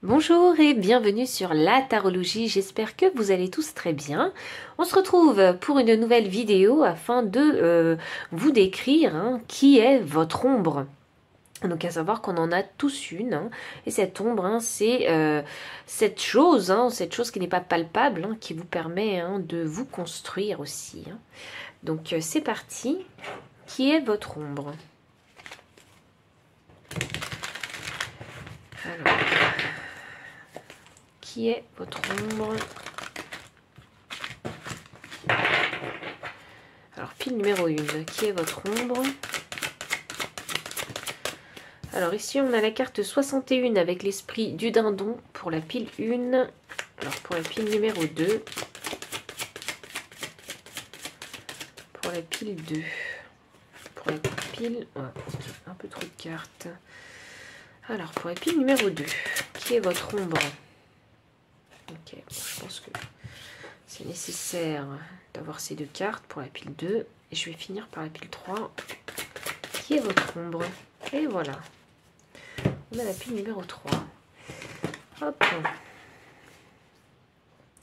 Bonjour et bienvenue sur la tarologie, j'espère que vous allez tous très bien. On se retrouve pour une nouvelle vidéo afin de vous décrire qui est votre ombre. Donc à savoir qu'on en a tous une, et cette ombre, c'est cette chose qui n'est pas palpable, qui vous permet de vous construire aussi. Donc c'est parti, qui est votre ombre? Alors, qui est votre ombre? Alors, pile numéro 1, qui est votre ombre? Alors ici, on a la carte 61 avec l'esprit du dindon pour la pile 1. Alors, pour la pile numéro 2. Pour la pile 2. Pour la pile... Ouais, un peu trop de cartes. Alors, pour la pile numéro 2, qui est votre ombre? Ok, je pense que c'est nécessaire d'avoir ces deux cartes pour la pile 2. Et je vais finir par la pile 3. Qui est votre ombre? Et voilà. On a la pile numéro 3. Hop.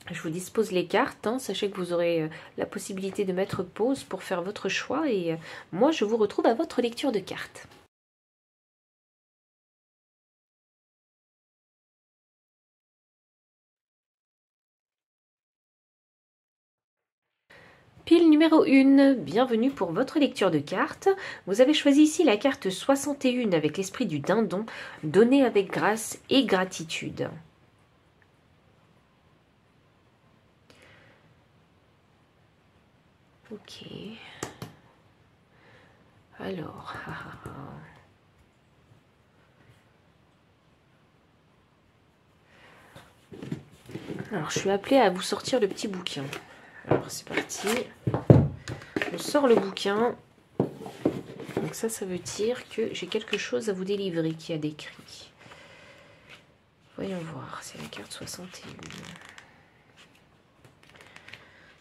Je vous dispose les cartes. Sachez que vous aurez la possibilité de mettre pause pour faire votre choix. Et moi, je vous retrouve à votre lecture de cartes. Pile numéro 1, bienvenue pour votre lecture de cartes. Vous avez choisi ici la carte 61 avec l'esprit du dindon, donné avec grâce et gratitude. Ok. Alors, alors je suis appelée à vous sortir le petit bouquin. Alors c'est parti. On sort le bouquin. Donc ça veut dire que j'ai quelque chose à vous délivrer qui a décrit. Voyons voir, c'est la carte 61.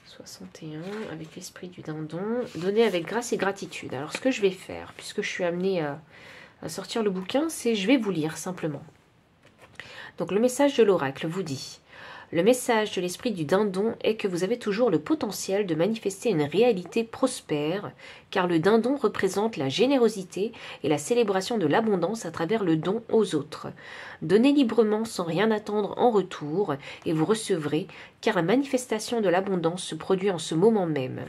61 avec l'esprit du dindon, donné avec grâce et gratitude. Alors ce que je vais faire, puisque je suis amenée à sortir le bouquin, c'est je vais vous lire simplement. Donc le message de l'oracle vous dit: le message de l'esprit du dindon est que vous avez toujours le potentiel de manifester une réalité prospère, car le dindon représente la générosité et la célébration de l'abondance à travers le don aux autres. Donnez librement sans rien attendre en retour, et vous recevrez, car la manifestation de l'abondance se produit en ce moment même.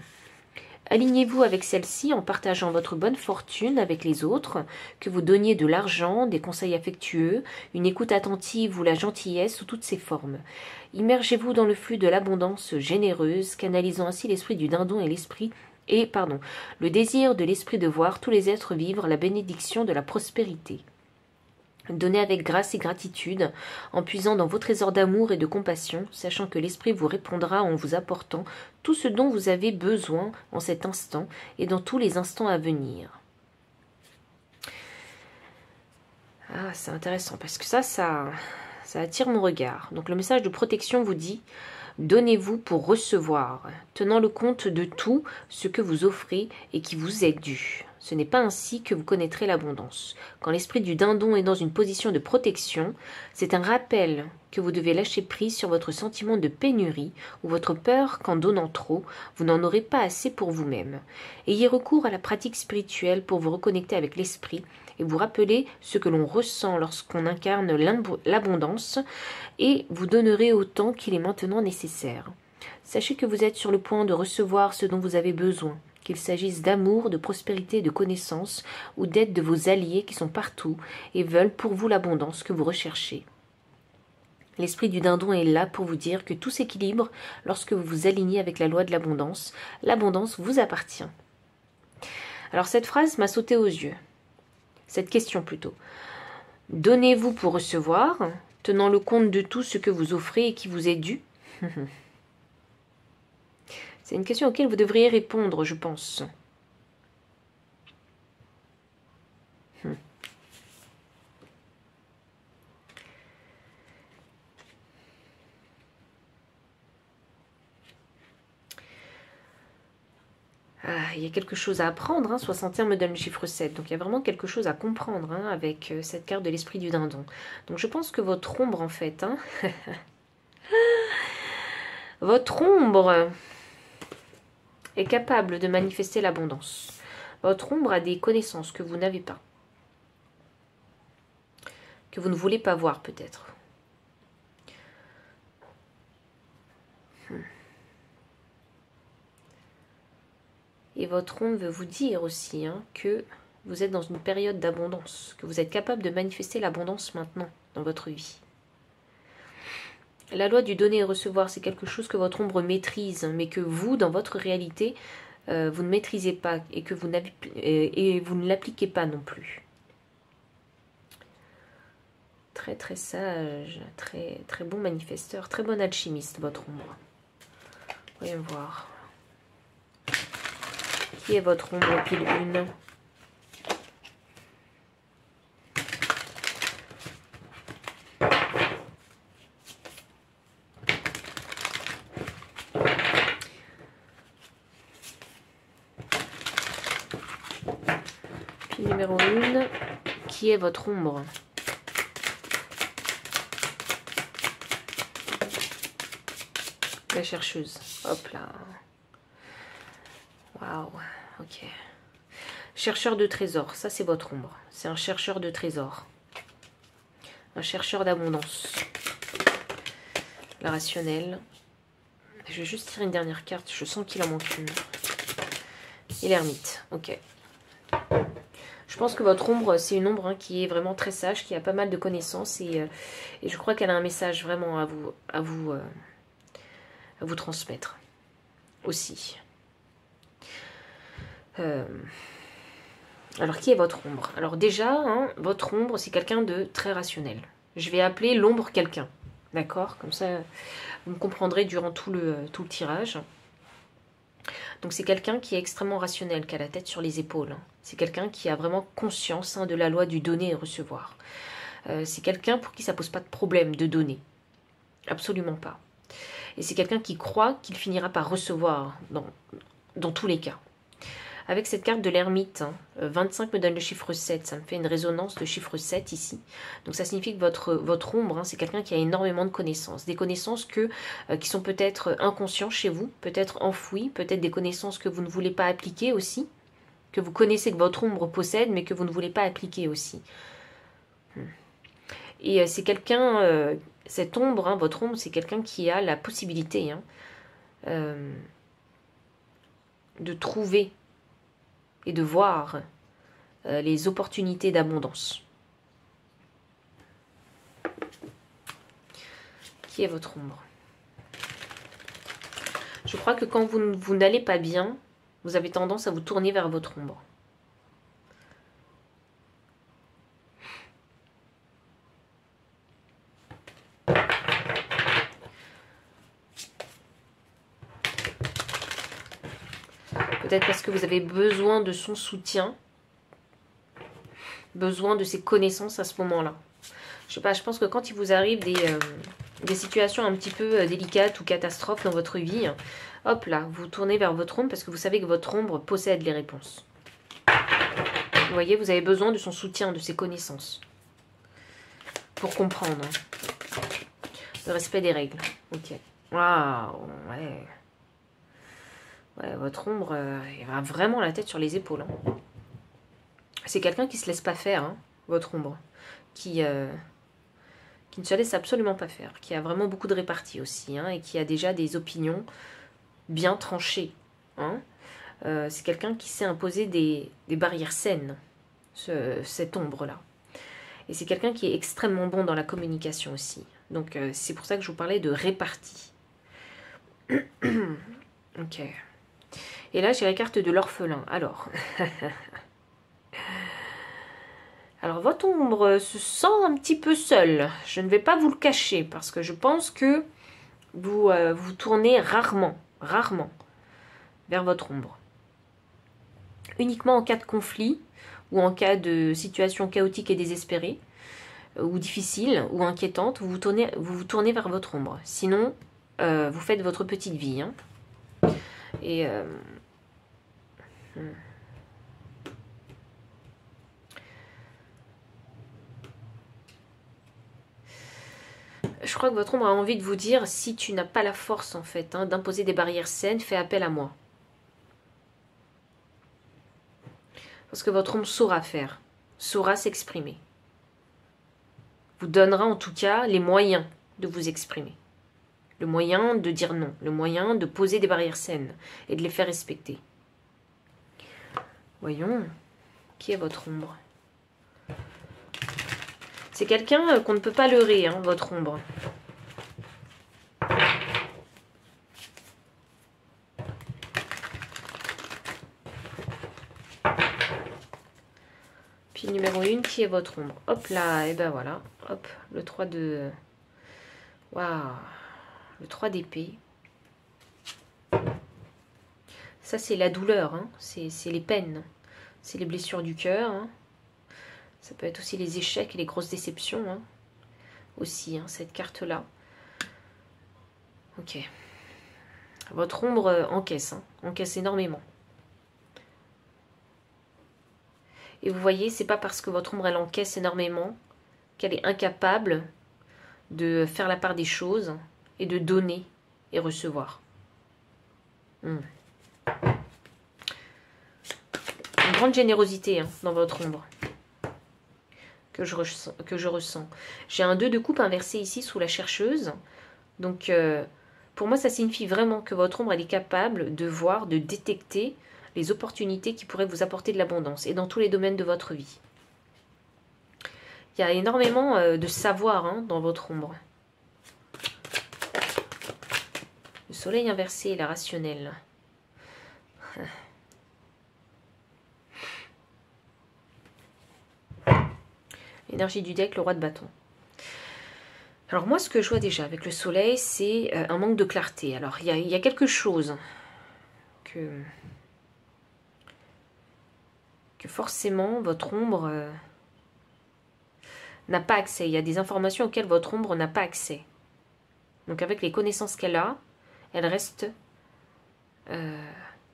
Alignez-vous avec celle-ci en partageant votre bonne fortune avec les autres, que vous donniez de l'argent, des conseils affectueux, une écoute attentive ou la gentillesse sous toutes ses formes. Immergez-vous dans le flux de l'abondance généreuse, canalisant ainsi l'esprit du dindon et le désir de l'esprit de voir tous les êtres vivre la bénédiction de la prospérité. Donnez avec grâce et gratitude, en puisant dans vos trésors d'amour et de compassion, sachant que l'Esprit vous répondra en vous apportant tout ce dont vous avez besoin en cet instant et dans tous les instants à venir. Ah, c'est intéressant, parce que ça attire mon regard. Donc le message de protection vous dit: donnez-vous pour recevoir, tenant le compte de tout ce que vous offrez et qui vous est dû. Ce n'est pas ainsi que vous connaîtrez l'abondance. Quand l'esprit du dindon est dans une position de protection, c'est un rappel que vous devez lâcher prise sur votre sentiment de pénurie ou votre peur qu'en donnant trop, vous n'en aurez pas assez pour vous-même. Ayez recours à la pratique spirituelle pour vous reconnecter avec l'esprit et vous rappeler ce que l'on ressent lorsqu'on incarne l'abondance, et vous donnerez autant qu'il est maintenant nécessaire. Sachez que vous êtes sur le point de recevoir ce dont vous avez besoin, qu'il s'agisse d'amour, de prospérité, de connaissances ou d'aide de vos alliés qui sont partout et veulent pour vous l'abondance que vous recherchez. L'esprit du dindon est là pour vous dire que tout s'équilibre lorsque vous vous alignez avec la loi de l'abondance. L'abondance vous appartient. Alors cette phrase m'a sauté aux yeux. Cette question plutôt. Donnez-vous pour recevoir, tenant le compte de tout ce que vous offrez et qui vous est dû. C'est une question auquel vous devriez répondre, je pense. il y a quelque chose à apprendre, hein. 61 me donne le chiffre 7, donc il y a vraiment quelque chose à comprendre hein, avec cette carte de l'esprit du dindon. Donc je pense que votre ombre en fait, hein, votre ombre est capable de manifester l'abondance. Votre ombre a des connaissances que vous n'avez pas, que vous ne voulez pas voir peut-être. Et votre ombre veut vous dire aussi hein, que vous êtes dans une période d'abondance, que vous êtes capable de manifester l'abondance maintenant dans votre vie. La loi du donner et recevoir, c'est quelque chose que votre ombre maîtrise, mais que vous, dans votre réalité, vous ne maîtrisez pas et que vous ne l'appliquez pas non plus. Très très sage, très très bon manifesteur, très bon alchimiste, votre ombre. Voyons voir. Qui est votre ombre pile une? Pile numéro 1. Qui est votre ombre? La chercheuse. Hop là. Waouh. Ok. Chercheur de trésors. Ça, c'est votre ombre. C'est un chercheur de trésors. Un chercheur d'abondance. La rationnelle. Je vais juste tirer une dernière carte. Je sens qu'il en manque une. Et l'ermite. Ok. Je pense que votre ombre, c'est une ombre hein, qui est vraiment très sage, qui a pas mal de connaissances. Et je crois qu'elle a un message vraiment à vous transmettre. Aussi. Alors, qui est votre ombre? Alors déjà, hein, votre ombre, c'est quelqu'un de très rationnel. Je vais appeler l'ombre quelqu'un. D'accord? Comme ça, vous me comprendrez durant tout le tirage. Donc, c'est quelqu'un qui est extrêmement rationnel, qui a la tête sur les épaules. Hein. C'est quelqu'un qui a vraiment conscience hein, de la loi du donner et recevoir. C'est quelqu'un pour qui ça ne pose pas de problème de donner. Absolument pas. Et c'est quelqu'un qui croit qu'il finira par recevoir dans tous les cas. Avec cette carte de l'ermite, hein, 25 me donne le chiffre 7, ça me fait une résonance de chiffre 7 ici. Donc ça signifie que votre ombre, hein, c'est quelqu'un qui a énormément de connaissances. Des connaissances qui sont peut-être inconscientes chez vous, peut-être enfouies, peut-être des connaissances que vous ne voulez pas appliquer aussi, que vous connaissez que votre ombre possède, mais que vous ne voulez pas appliquer aussi. Et c'est quelqu'un, cette ombre, hein, votre ombre, c'est quelqu'un qui a la possibilité hein, de trouver et de voir les opportunités d'abondance. Qui est votre ombre? Je crois que quand vous n'allez pas bien, vous avez tendance à vous tourner vers votre ombre. Peut-être parce que vous avez besoin de son soutien, besoin de ses connaissances à ce moment-là. Je sais pas, je pense que quand il vous arrive des situations un petit peu délicates ou catastrophes dans votre vie, hop là, vous tournez vers votre ombre parce que vous savez que votre ombre possède les réponses. Vous voyez, vous avez besoin de son soutien, de ses connaissances. Pour comprendre. Le respect des règles. Ok. Waouh, ouais. Ouais, votre ombre, il a vraiment la tête sur les épaules. Hein. C'est quelqu'un qui ne se laisse pas faire, hein, votre ombre. Qui ne se laisse absolument pas faire. Qui a vraiment beaucoup de répartie aussi. Hein, et qui a déjà des opinions bien tranchées. Hein. C'est quelqu'un qui sait imposer des barrières saines. Cette ombre-là. Et c'est quelqu'un qui est extrêmement bon dans la communication aussi. Donc c'est pour ça que je vous parlais de répartie. Ok. Et là, j'ai la carte de l'orphelin. Alors, votre ombre se sent un petit peu seule. Je ne vais pas vous le cacher parce que je pense que vous vous tournez rarement vers votre ombre. Uniquement en cas de conflit ou en cas de situation chaotique et désespérée ou difficile ou inquiétante, vous vous tournez vers votre ombre. Sinon, vous faites votre petite vie. Hein. Et Je crois que votre ombre a envie de vous dire, si tu n'as pas la force en fait d'imposer des barrières saines, fais appel à moi. Parce que votre ombre saura faire, saura s'exprimer. Vous donnera en tout cas les moyens de vous exprimer. Le moyen de dire non, le moyen de poser des barrières saines et de les faire respecter. Voyons, qui est votre ombre? C'est quelqu'un qu'on ne peut pas leurrer, hein, votre ombre. Puis numéro 1, qui est votre ombre? Hop là, et ben voilà. Hop, le 3 de... Waouh, le 3 d'épée. Ça, c'est la douleur, hein. C'est les peines. C'est les blessures du cœur. Hein. Ça peut être aussi les échecs et les grosses déceptions. Hein. Aussi, hein, cette carte-là. Ok. Votre ombre encaisse. Hein. Encaisse énormément. Et vous voyez, c'est pas parce que votre ombre, elle encaisse énormément qu'elle est incapable de faire la part des choses et de donner et recevoir. Une grande générosité hein, dans votre ombre que je ressens. J'ai un 2 de coupe inversé ici sous la chercheuse. Donc, pour moi, ça signifie vraiment que votre ombre, elle est capable de voir, de détecter les opportunités qui pourraient vous apporter de l'abondance et dans tous les domaines de votre vie. Il y a énormément de savoir hein, dans votre ombre. Le soleil inversé et la rationnelle. L'énergie du deck, le roi de bâton. Alors moi, ce que je vois déjà avec le soleil, c'est un manque de clarté. Alors, il y a quelque chose que forcément, votre ombre n'a pas accès. Il y a des informations auxquelles votre ombre n'a pas accès. Donc, avec les connaissances qu'elle a, elle reste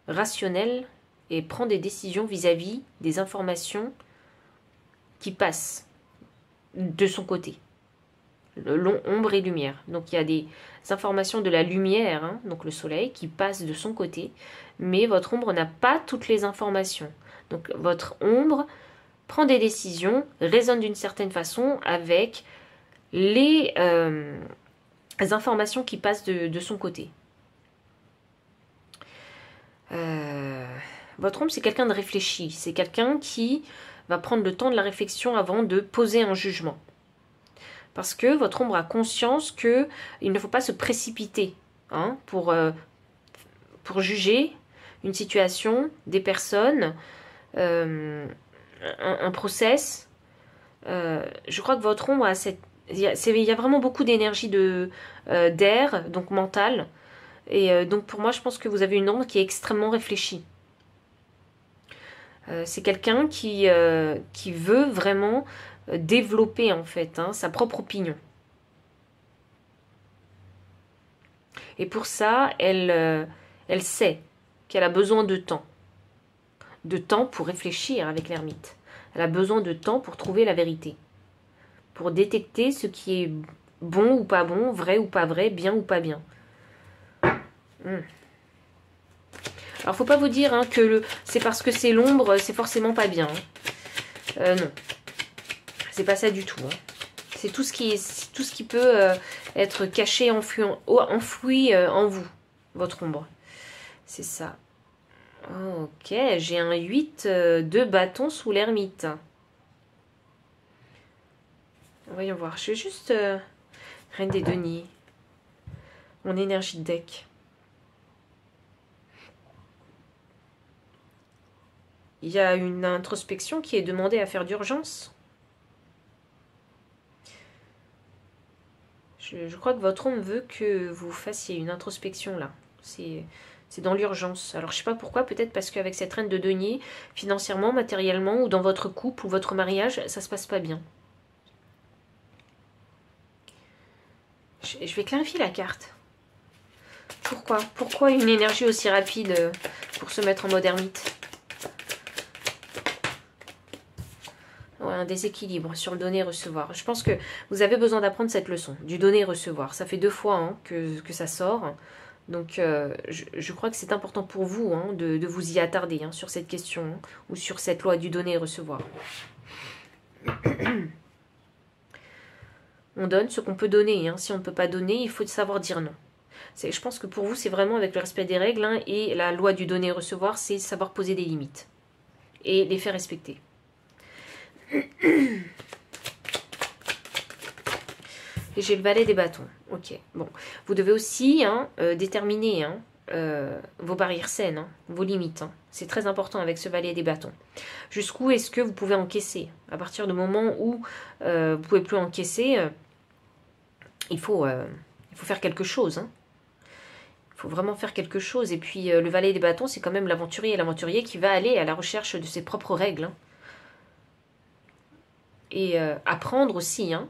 rationnelle et prend des décisions vis-à-vis des informations qui passent de son côté. Ombre et lumière. Donc il y a des informations de la lumière, hein, donc le soleil, qui passe de son côté, mais votre ombre n'a pas toutes les informations. Donc votre ombre prend des décisions, raisonne d'une certaine façon avec les informations qui passent de son côté. Votre ombre, c'est quelqu'un de réfléchi, c'est quelqu'un qui va prendre le temps de la réflexion avant de poser un jugement. Parce que votre ombre a conscience qu'il ne faut pas se précipiter hein, pour juger une situation, des personnes, un process. Je crois que votre ombre a cette... Il y a vraiment beaucoup d'énergie d'air, donc mentale. Et donc pour moi, je pense que vous avez une ombre qui est extrêmement réfléchie. C'est quelqu'un qui veut vraiment développer en fait hein, sa propre opinion. Et pour ça, elle sait qu'elle a besoin de temps. De temps pour réfléchir avec l'ermite. Elle a besoin de temps pour trouver la vérité. Pour détecter ce qui est bon ou pas bon, vrai ou pas vrai, bien ou pas bien. Alors, faut pas vous dire hein, que c'est parce que c'est l'ombre, c'est forcément pas bien. Non. C'est pas ça du tout. Hein. C'est tout ce qui peut être caché, enfoui en vous, votre ombre. C'est ça. Ok, j'ai un 8 de bâton sous l'ermite. Voyons voir. Je vais juste... Reine des deniers. Mon énergie de deck. Il y a une introspection qui est demandée à faire d'urgence. Je crois que votre ombre veut que vous fassiez une introspection là. C'est dans l'urgence. Alors je ne sais pas pourquoi, peut-être parce qu'avec cette reine de denier, financièrement, matériellement, ou dans votre couple ou votre mariage, ça ne se passe pas bien. Je vais clarifier la carte. Pourquoi une énergie aussi rapide pour se mettre en mode ermite? un déséquilibre sur le donner et recevoir. Je pense que vous avez besoin d'apprendre cette leçon, du donner et recevoir. Ça fait 2 fois hein, que ça sort. Donc je crois que c'est important pour vous hein, de vous y attarder hein, sur cette question hein, ou sur cette loi du donner et recevoir. On donne ce qu'on peut donner. Hein. Si on ne peut pas donner, il faut savoir dire non. Je pense que pour vous, c'est vraiment avec le respect des règles hein, et la loi du donner et recevoir, c'est savoir poser des limites et les faire respecter. Et j'ai le valet des bâtons. Ok, bon. Vous devez aussi hein, déterminer hein, vos barrières saines, hein, vos limites. Hein. C'est très important avec ce valet des bâtons. Jusqu'où est-ce que vous pouvez encaisser? À partir du moment où vous ne pouvez plus encaisser, il faut faire quelque chose. Hein. Il faut vraiment faire quelque chose. Et puis le valet des bâtons, c'est quand même l'aventurier. L'aventurier qui va aller à la recherche de ses propres règles. Hein. Et apprendre aussi hein,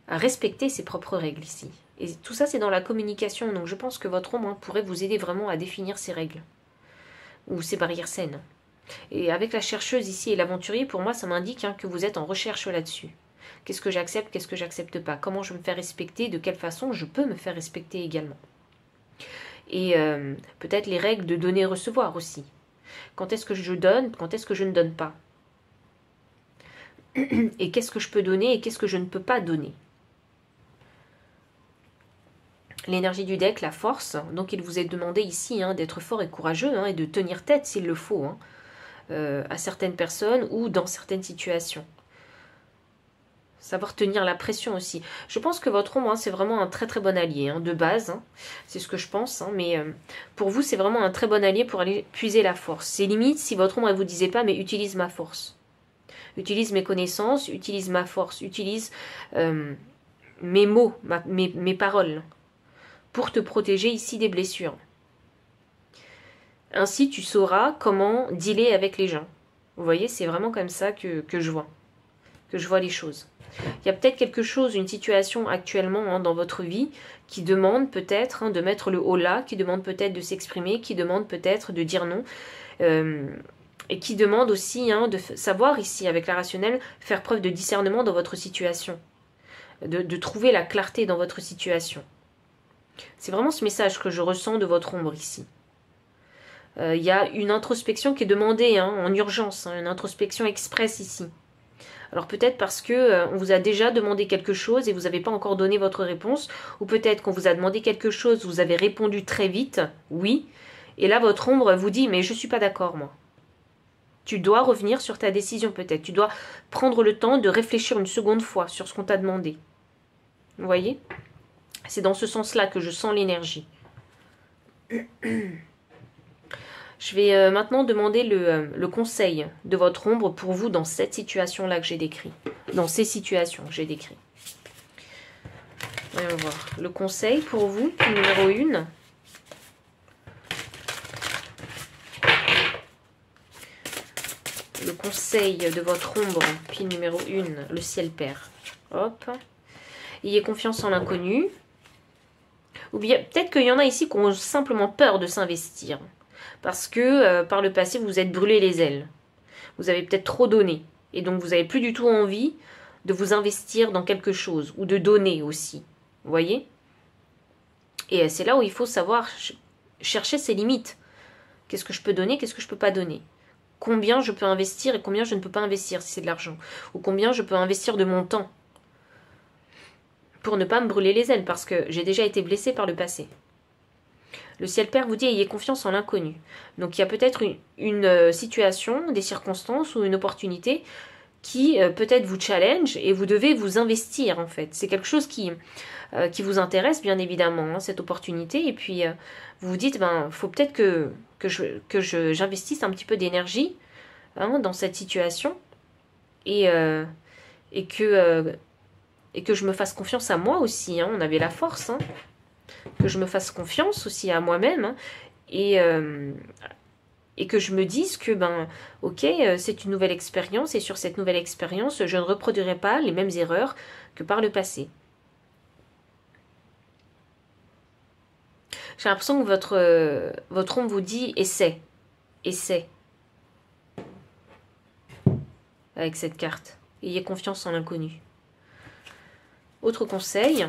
à respecter ses propres règles ici. Et tout ça, c'est dans la communication. Donc je pense que votre ombre hein, pourrait vous aider vraiment à définir ces règles. Ou ces barrières saines. Et avec la chercheuse ici et l'aventurier, pour moi, ça m'indique hein, que vous êtes en recherche là-dessus. Qu'est-ce que j'accepte, qu'est-ce que j'accepte pas? Comment je me fais respecter? De quelle façon je peux me faire respecter également? Et peut-être les règles de donner et recevoir aussi. Quand est-ce que je donne? Quand est-ce que je ne donne pas? Et qu'est-ce que je peux donner et qu'est-ce que je ne peux pas donner? L'énergie du deck, la force. Donc il vous est demandé ici hein, d'être fort et courageux hein, et de tenir tête s'il le faut hein, à certaines personnes ou dans certaines situations. Savoir tenir la pression aussi. Je pense que votre ombre, hein, c'est vraiment un très très bon allié, hein, de base. Hein, c'est ce que je pense. Hein, mais pour vous, c'est vraiment un très bon allié pour aller puiser la force. C'est limite si votre ombre, elle vous disait pas, mais utilise ma force. Utilise mes connaissances, utilise ma force, utilise mes mots, mes paroles, pour te protéger ici des blessures. Ainsi, tu sauras comment dealer avec les gens. Vous voyez, c'est vraiment comme ça que je vois les choses. Il y a peut-être quelque chose, une situation actuellement hein, dans votre vie qui demande peut-être hein, de mettre le haut là, qui demande peut-être de s'exprimer, qui demande peut-être de dire non, et qui demande aussi hein, de savoir ici, avec la rationnelle, faire preuve de discernement dans votre situation, de trouver la clarté dans votre situation. C'est vraiment ce message que je ressens de votre ombre ici. Il y a une introspection qui est demandée hein, en urgence, hein, une introspection express ici. Alors peut-être parce que on vous a déjà demandé quelque chose et vous n'avez pas encore donné votre réponse, ou peut-être qu'on vous a demandé quelque chose, vous avez répondu très vite, oui, et là votre ombre vous dit mais je suis pas d'accord moi. Tu dois revenir sur ta décision peut-être, tu dois prendre le temps de réfléchir une seconde fois sur ce qu'on t'a demandé. Vous voyez? C'est dans ce sens-là que je sens l'énergie. Je vais maintenant demander le conseil de votre ombre pour vous dans cette situation-là que j'ai décrit. Dans ces situations que j'ai décrites. Voyons voir. Le conseil pour vous, numéro 1. Le conseil de votre ombre, pile numéro 1, le ciel père. Hop. Ayez confiance en l'inconnu. Ou bien peut-être qu'il y en a ici qui ont simplement peur de s'investir. Parce que par le passé, vous vous êtes brûlé les ailes. Vous avez peut-être trop donné. Et donc, vous n'avez plus du tout envie de vous investir dans quelque chose. Ou de donner aussi. Vous voyez? Et c'est là où il faut savoir chercher ses limites. Qu'est-ce que je peux donner? Qu'est-ce que je ne peux pas donner? Combien je peux investir et combien je ne peux pas investir si c'est de l'argent? Ou combien je peux investir de mon temps? Pour ne pas me brûler les ailes. Parce que j'ai déjà été blessée par le passé. Le ciel père vous dit ayez confiance en l'inconnu. Donc il y a peut-être une situation, des circonstances ou une opportunité qui peut-être vous challenge et vous devez vous investir en fait. C'est quelque chose qui vous intéresse bien évidemment, hein, cette opportunité. Et puis vous vous dites, ben faut peut-être que j'investisse un petit peu d'énergie hein, dans cette situation et que je me fasse confiance à moi aussi. Hein. On avait la force, hein. Que je me fasse confiance aussi à moi-même hein, et que je me dise que ben ok c'est une nouvelle expérience et sur cette nouvelle expérience je ne reproduirai pas les mêmes erreurs que par le passé. J'ai l'impression que votre ombre vous dit essaie avec cette carte. Ayez confiance en l'inconnu. Autre conseil,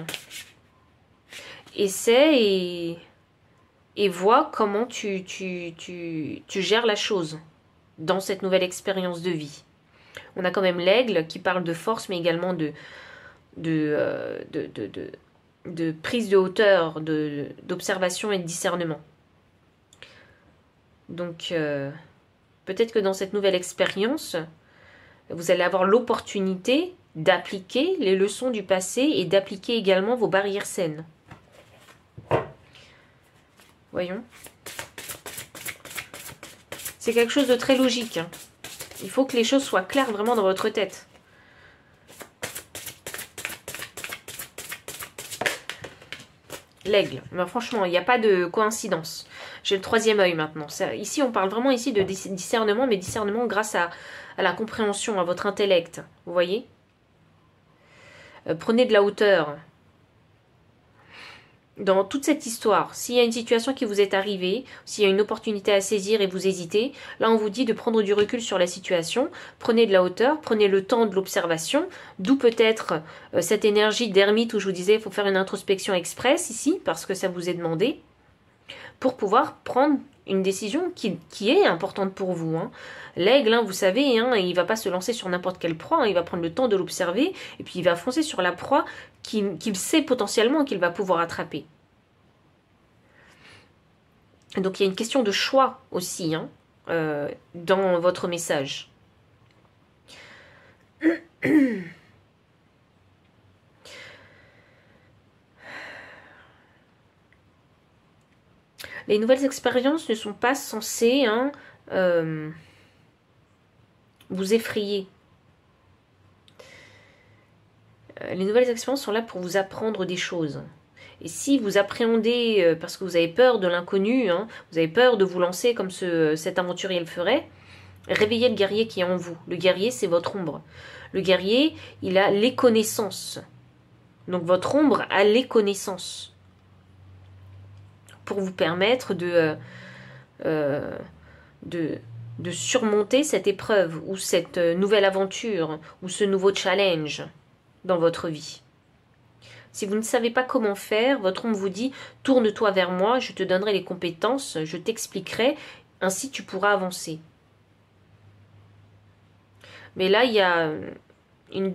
essaie et vois comment tu gères la chose dans cette nouvelle expérience de vie. On a quand même l'aigle qui parle de force, mais également de prise de hauteur, d'observation et de discernement. Donc, peut-être que dans cette nouvelle expérience, vous allez avoir l'opportunité d'appliquer les leçons du passé et d'appliquer également vos barrières saines. Voyons. C'est quelque chose de très logique, hein. Il faut que les choses soient claires vraiment dans votre tête. L'aigle. Mais franchement, il n'y a pas de coïncidence. J'ai le troisième œil maintenant. Ici, on parle vraiment ici de discernement, mais discernement grâce à la compréhension, à votre intellect. Vous voyez? Prenez de la hauteur. Dans toute cette histoire, s'il y a une situation qui vous est arrivée, s'il y a une opportunité à saisir et vous hésitez, là on vous dit de prendre du recul sur la situation, prenez de la hauteur, prenez le temps de l'observation, d'où peut-être cette énergie d'ermite où je vous disais il faut faire une introspection express ici, parce que ça vous est demandé, pour pouvoir prendre une décision qui est importante pour vous. Hein. L'aigle, hein, vous savez, hein, il ne va pas se lancer sur n'importe quelle proie, hein, il va prendre le temps de l'observer, et puis il va foncer sur la proie qu'il sait potentiellement qu'il va pouvoir attraper. Donc il y a une question de choix aussi hein, dans votre message. Les nouvelles expériences ne sont pas censées hein, vous effrayer. Les nouvelles expériences sont là pour vous apprendre des choses. Et si vous appréhendez, parce que vous avez peur de l'inconnu, hein, vous avez peur de vous lancer comme cet aventurier le ferait, réveillez le guerrier qui est en vous. Le guerrier, c'est votre ombre. Le guerrier, il a les connaissances. Donc votre ombre a les connaissances. Pour vous permettre de surmonter cette épreuve, ou cette nouvelle aventure, ou ce nouveau challenge dans votre vie. Si vous ne savez pas comment faire, votre ombre vous dit « Tourne-toi vers moi, je te donnerai les compétences, je t'expliquerai, ainsi tu pourras avancer. » Mais là, il y a une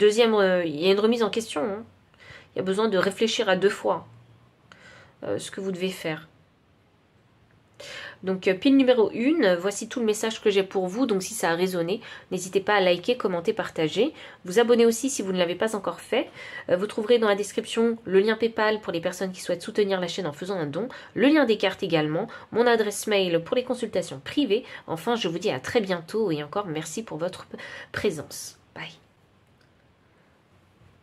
remise en question. Hein. Il y a besoin de réfléchir à 2 fois ce que vous devez faire. Donc, pile numéro 1, voici tout le message que j'ai pour vous. Donc, si ça a résonné, n'hésitez pas à liker, commenter, partager. Vous abonner aussi si vous ne l'avez pas encore fait. Vous trouverez dans la description le lien PayPal pour les personnes qui souhaitent soutenir la chaîne en faisant un don. Le lien des cartes également. Mon adresse mail pour les consultations privées. Enfin, je vous dis à très bientôt et encore merci pour votre présence. Bye.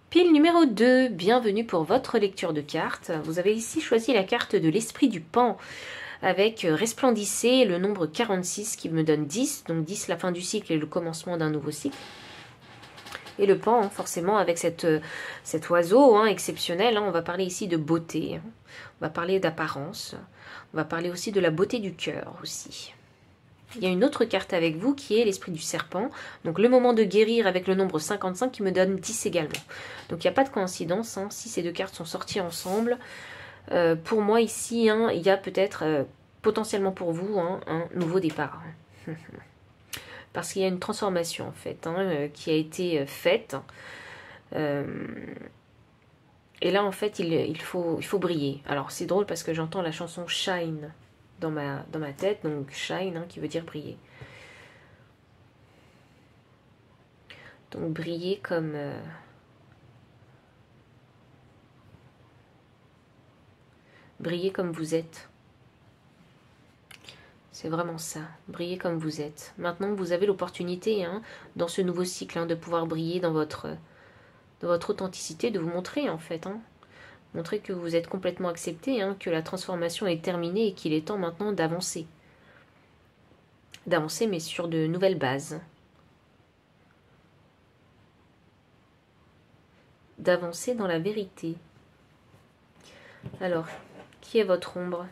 Pile numéro 2, bienvenue pour votre lecture de cartes. Vous avez ici choisi la carte de l'esprit du pan. Avec resplendissez le nombre 46 qui me donne 10, donc 10 la fin du cycle et le commencement d'un nouveau cycle. Et le pan, hein, forcément, avec cet oiseau hein, exceptionnel, hein, on va parler ici de beauté, hein, on va parler d'apparence, on va parler aussi de la beauté du cœur aussi. Il y a une autre carte avec vous qui est l'esprit du serpent, donc le moment de guérir avec le nombre 55 qui me donne 10 également. Donc il n'y a pas de coïncidence, hein, si ces 2 cartes sont sorties ensemble. Pour moi ici, hein, il y a peut-être potentiellement pour vous hein, un nouveau départ. Parce qu'il y a une transformation en fait hein, qui a été faite. Et là en fait il faut briller. Alors c'est drôle parce que j'entends la chanson Shine dans ma tête. Donc Shine hein, qui veut dire briller. Donc briller comme... briller comme vous êtes. C'est vraiment ça. Briller comme vous êtes. Maintenant, vous avez l'opportunité, hein, dans ce nouveau cycle, hein, de pouvoir briller dans votre authenticité, de vous montrer, en fait. Hein. Montrer que vous êtes complètement accepté, hein, que la transformation est terminée et qu'il est temps maintenant d'avancer. D'avancer, mais sur de nouvelles bases. D'avancer dans la vérité. Alors... qui est votre ombre?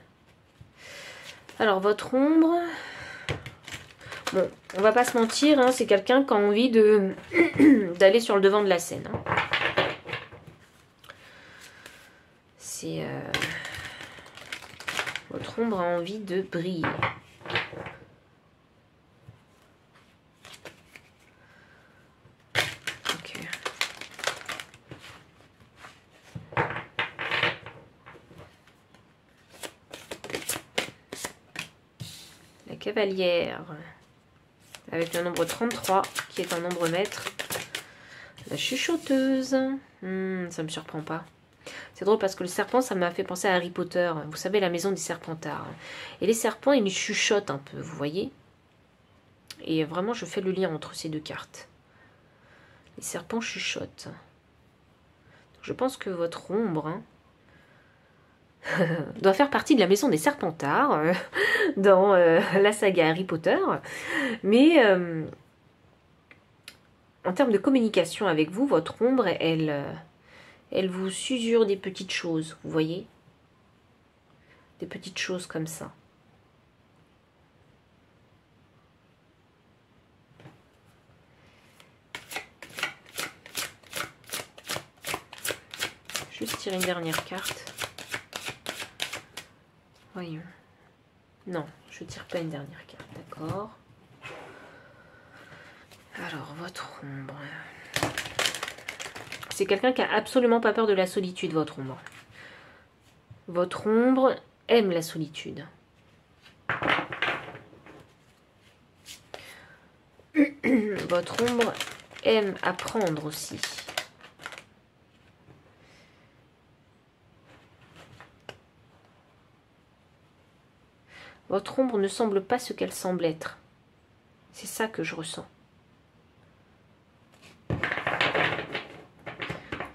Alors, votre ombre, Bon, on va pas se mentir, hein, c'est quelqu'un qui a envie de d'aller sur le devant de la scène. Hein. C'est... votre ombre a envie de briller. Ok. La cavalière, avec le nombre 33, qui est un nombre maître. La chuchoteuse, ça me surprend pas. C'est drôle parce que le serpent, ça m'a fait penser à Harry Potter. Vous savez, la maison des Serpentards. Et les serpents, ils chuchotent un peu, vous voyez. Et vraiment, je fais le lien entre ces deux cartes. Les serpents chuchotent. Je pense que votre ombre doit faire partie de la maison des Serpentards dans la saga Harry Potter. Mais en termes de communication avec vous, votre ombre, elle vous susurre des petites choses, vous voyez? Des petites choses comme ça. Juste tirer une dernière carte. Voyons. Non, je tire pas une dernière carte, d'accord. Alors, votre ombre. C'est quelqu'un qui a absolument pas peur de la solitude, votre ombre. Votre ombre aime la solitude. Votre ombre aime apprendre aussi. Votre ombre ne semble pas ce qu'elle semble être. C'est ça que je ressens.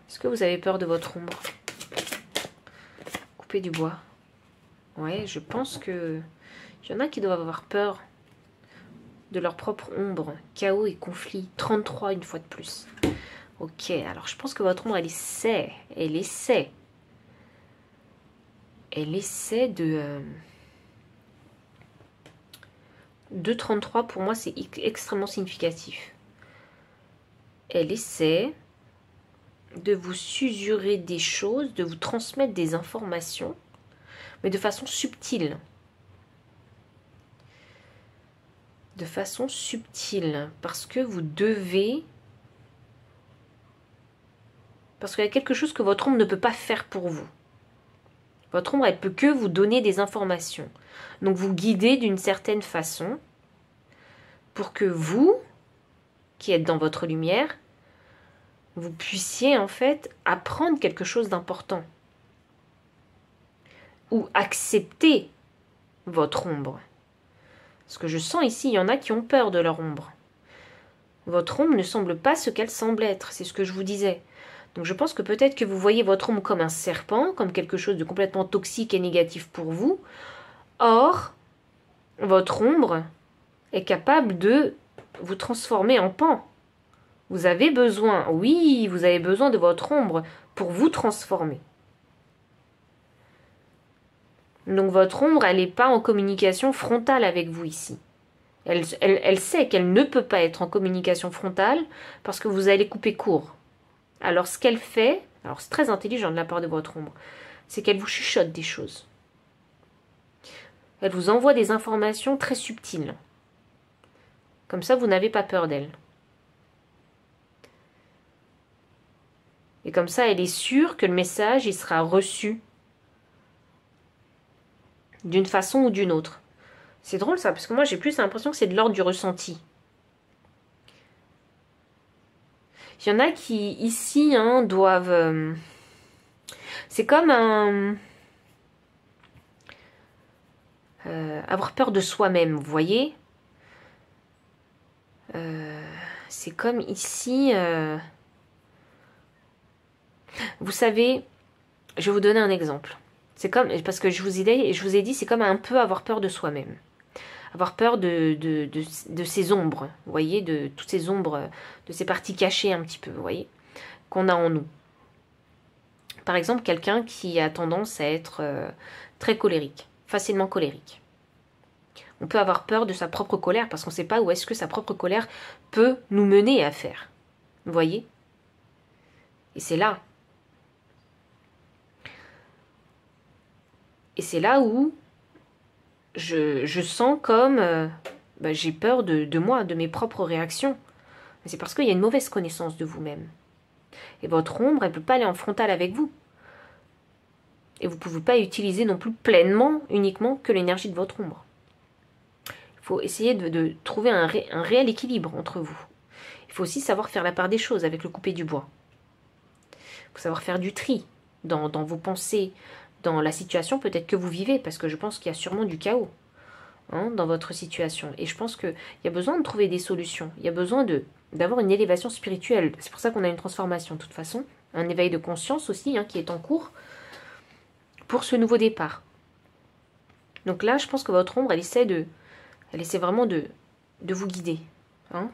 Est-ce que vous avez peur de votre ombre? Couper du bois. Ouais, je pense que il y en a qui doivent avoir peur de leur propre ombre. Chaos et conflit. 33 une fois de plus. Ok, alors je pense que votre ombre, elle essaie de... 2,33 pour moi c'est extrêmement significatif. Elle essaie de vous susurrer des choses, de vous transmettre des informations, mais de façon subtile. De façon subtile, parce que vous devez... Parce qu'il y a quelque chose que votre ombre ne peut pas faire pour vous. Votre ombre, elle peut que vous donner des informations. Donc vous guider d'une certaine façon pour que vous, qui êtes dans votre lumière, vous puissiez en fait apprendre quelque chose d'important. Ou accepter votre ombre. Parce que je sens ici, il y en a qui ont peur de leur ombre. Votre ombre ne semble pas ce qu'elle semble être, c'est ce que je vous disais. Donc je pense que peut-être que vous voyez votre ombre comme un serpent, comme quelque chose de complètement toxique et négatif pour vous. Or, votre ombre est capable de vous transformer en pan. Vous avez besoin, oui, vous avez besoin de votre ombre pour vous transformer. Donc votre ombre, elle n'est pas en communication frontale avec vous ici. Elle sait qu'elle ne peut pas être en communication frontale parce que vous allez couper court. Alors ce qu'elle fait, alors c'est très intelligent de la part de votre ombre, c'est qu'elle vous chuchote des choses. Elle vous envoie des informations très subtiles. Comme ça, vous n'avez pas peur d'elle. Et comme ça, elle est sûre que le message, il sera reçu d'une façon ou d'une autre. C'est drôle ça, parce que moi j'ai plus l'impression que c'est de l'ordre du ressenti. Il y en a qui, ici, doivent... c'est comme avoir peur de soi-même, vous voyez. C'est comme ici... Vous savez, je vais vous donner un exemple. C'est comme, parce que je vous ai dit, c'est comme un peu avoir peur de soi-même. Avoir peur de ces ombres, vous voyez, de toutes ces ombres, de ces parties cachées un petit peu, vous voyez, qu'on a en nous. Par exemple, quelqu'un qui a tendance à être très colérique, facilement colérique. On peut avoir peur de sa propre colère parce qu'on ne sait pas où est-ce que sa propre colère peut nous mener à faire. Vous voyez? Et c'est là. Et c'est là où je sens comme j'ai peur de moi, de mes propres réactions. C'est parce qu'il y a une mauvaise connaissance de vous-même. Et votre ombre, elle ne peut pas aller en frontal avec vous. Et vous ne pouvez pas utiliser non plus pleinement, uniquement, que l'énergie de votre ombre. Il faut essayer de trouver un réel équilibre entre vous. Il faut aussi savoir faire la part des choses avec le coupé du bois. Il faut savoir faire du tri dans vos pensées, dans la situation peut-être que vous vivez, parce que je pense qu'il y a sûrement du chaos dans votre situation. Et je pense qu'il y a besoin de trouver des solutions. Il y a besoin d'avoir une élévation spirituelle. C'est pour ça qu'on a une transformation de toute façon. Un éveil de conscience aussi qui est en cours pour ce nouveau départ. Donc là, je pense que votre ombre, elle essaie vraiment de vous guider.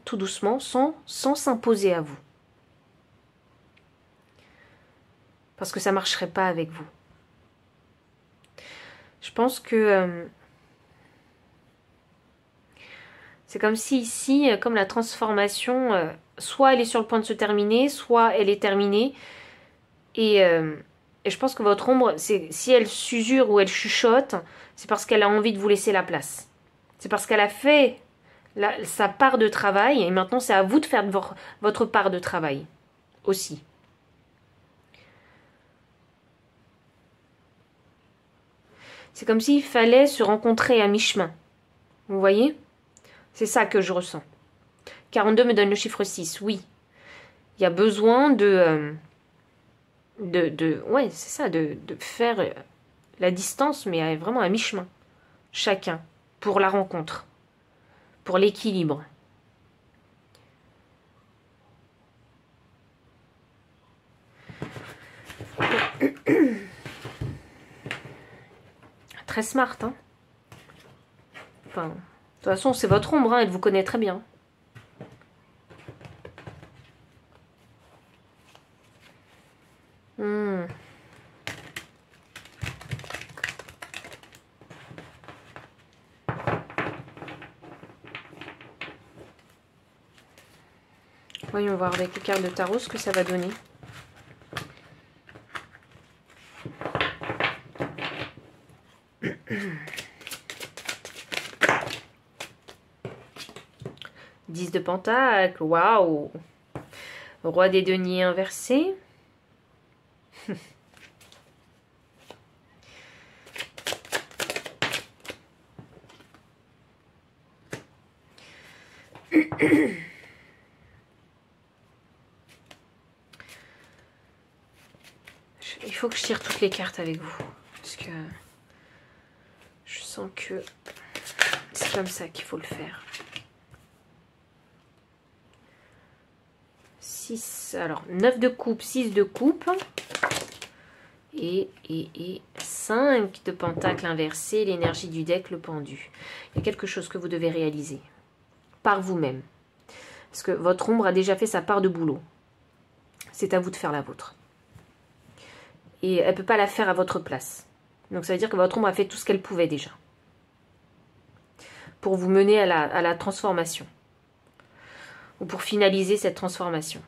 Tout doucement, sans s'imposer à vous. Parce que ça ne marcherait pas avec vous. Je pense que c'est comme si ici, comme la transformation, soit elle est sur le point de se terminer, soit elle est terminée. Et je pense que votre ombre, si elle s'usure ou elle chuchote, c'est parce qu'elle a envie de vous laisser la place. C'est parce qu'elle a fait sa part de travail et maintenant c'est à vous de faire votre part de travail aussi. C'est comme s'il fallait se rencontrer à mi-chemin. Vous voyez? C'est ça que je ressens. 42 me donne le chiffre 6, oui. Il y a besoin de faire la distance, mais vraiment à mi-chemin. Chacun. Pour la rencontre. Pour l'équilibre. Très smart, Enfin, de toute façon, c'est votre ombre, elle vous connaît très bien. Voyons voir avec les cartes de tarot ce que ça va donner. De pentacle, waouh! Roi des deniers inversé. Il faut que je tire toutes les cartes avec vous. Parce que je sens que c'est comme ça qu'il faut le faire. Alors 9 de coupe, 6 de coupe et 5 de pentacle inversé, l'énergie du deck, le pendu. Il y a quelque chose que vous devez réaliser par vous-même. Parce que votre ombre a déjà fait sa part de boulot. C'est à vous de faire la vôtre. Et elle ne peut pas la faire à votre place. Donc ça veut dire que votre ombre a fait tout ce qu'elle pouvait déjà. Pour vous mener à la transformation. Ou pour finaliser cette transformation.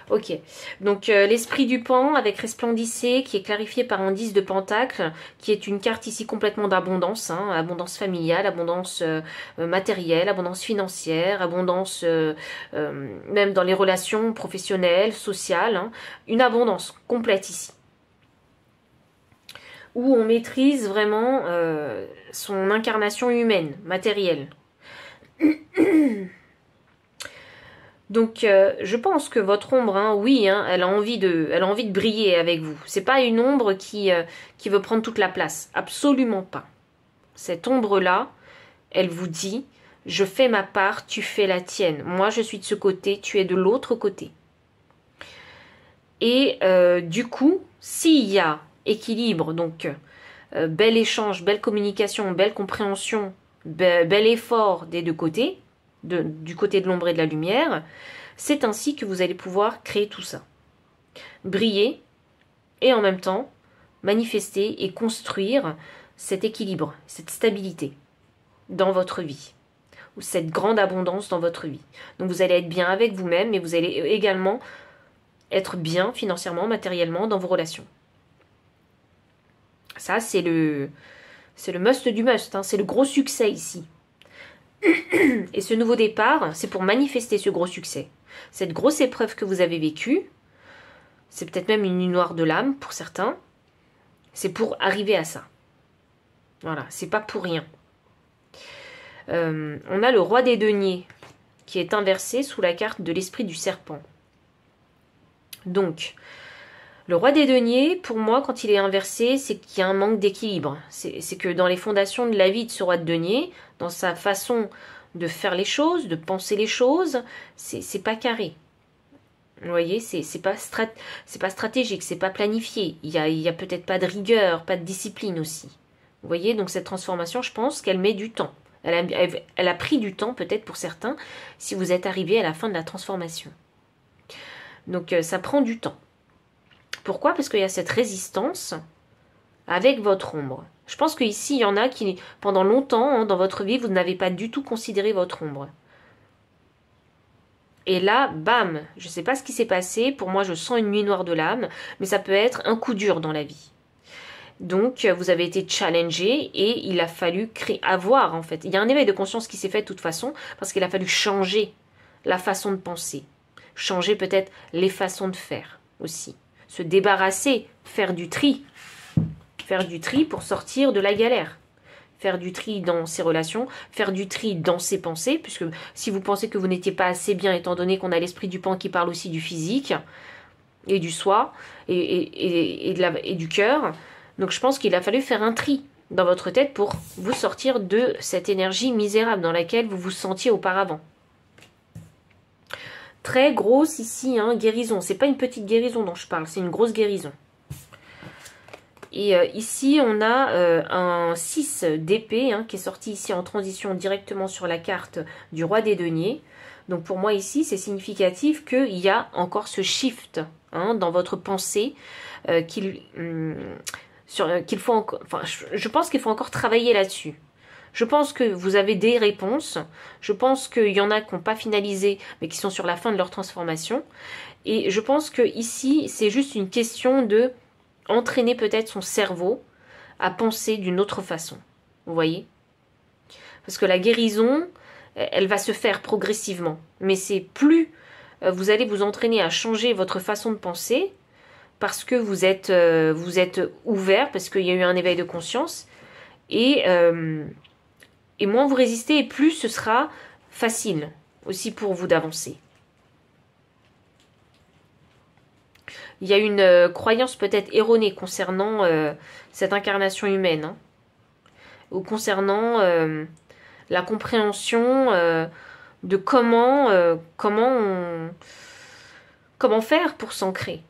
Ok, donc l'esprit du pan avec resplendissé qui est clarifié par un 10 de pentacle, qui est une carte ici complètement d'abondance, abondance familiale, abondance matérielle, abondance financière, abondance même dans les relations professionnelles, sociales, une abondance complète ici. Où on maîtrise vraiment son incarnation humaine, matérielle. Donc, je pense que votre ombre, oui, elle a envie de briller avec vous. C'est pas une ombre qui veut prendre toute la place. Absolument pas. Cette ombre-là, elle vous dit, je fais ma part, tu fais la tienne. Moi, je suis de ce côté, tu es de l'autre côté. Et du coup, s'il y a équilibre, donc bel échange, belle communication, belle compréhension, bel effort des deux côtés, du côté de l'ombre et de la lumière, c'est ainsi que vous allez pouvoir créer tout ça. Briller et en même temps manifester et construire cet équilibre, cette stabilité dans votre vie, ou cette grande abondance dans votre vie. Donc vous allez être bien avec vous-même, mais vous allez également être bien financièrement, matériellement dans vos relations. Ça, c'est le must du must, hein, c'est le gros succès ici. Et ce nouveau départ, c'est pour manifester ce gros succès. Cette grosse épreuve que vous avez vécue, c'est peut-être même une nuit noire de l'âme pour certains, c'est pour arriver à ça. Voilà, c'est pas pour rien. On a le roi des deniers qui est inversé sous la carte de l'esprit du serpent. Donc, le roi des deniers, pour moi, quand il est inversé, c'est qu'il y a un manque d'équilibre. C'est que dans les fondations de la vie de ce roi de denier, dans sa façon de faire les choses, de penser les choses, c'est pas carré. Vous voyez, c'est pas stratégique, c'est pas planifié. Il y a peut-être pas de rigueur, pas de discipline aussi. Vous voyez, donc cette transformation, je pense qu'elle met du temps. Elle a pris du temps peut-être pour certains si vous êtes arrivé à la fin de la transformation. Donc ça prend du temps. Pourquoi? Parce qu'il y a cette résistance avec votre ombre. Je pense qu'ici, il y en a qui, pendant longtemps, hein, dans votre vie, vous n'avez pas du tout considéré votre ombre. Et là, bam, je ne sais pas ce qui s'est passé. Pour moi, je sens une nuit noire de l'âme, mais ça peut être un coup dur dans la vie. Donc, vous avez été challengé et il a fallu avoir, en fait. Il y a un éveil de conscience qui s'est fait de toute façon, parce qu'il a fallu changer la façon de penser. Changer peut-être les façons de faire aussi. Se débarrasser, faire du tri. Faire du tri pour sortir de la galère. Faire du tri dans ses relations, faire du tri dans ses pensées, puisque si vous pensez que vous n'étiez pas assez bien, étant donné qu'on a l'esprit du pan qui parle aussi du physique, et du soi, et du cœur, donc je pense qu'il a fallu faire un tri dans votre tête pour vous sortir de cette énergie misérable dans laquelle vous vous sentiez auparavant. Très grosse ici, hein, guérison. C'est pas une petite guérison dont je parle, c'est une grosse guérison. Et ici, on a un 6 d'épée hein, qui est sorti ici en transition directement sur la carte du roi des deniers. Donc pour moi ici, c'est significatif qu'il y a encore ce shift hein, dans votre pensée qu'il faut encore... Enfin, je pense qu'il faut encore travailler là-dessus. Je pense que vous avez des réponses. Je pense qu'il y en a qui n'ont pas finalisé, mais qui sont sur la fin de leur transformation. Et je pense que ici, c'est juste une question de entraîner peut-être son cerveau à penser d'une autre façon. Vous voyez? Parce que la guérison, elle va se faire progressivement. Mais c'est plus vous allez vous entraîner à changer votre façon de penser parce que vous êtes ouvert, parce qu'il y a eu un éveil de conscience. Et moins vous résistez, et plus ce sera facile aussi pour vous d'avancer. Il y a une croyance peut-être erronée concernant cette incarnation humaine, hein, ou concernant la compréhension de comment faire pour s'ancrer.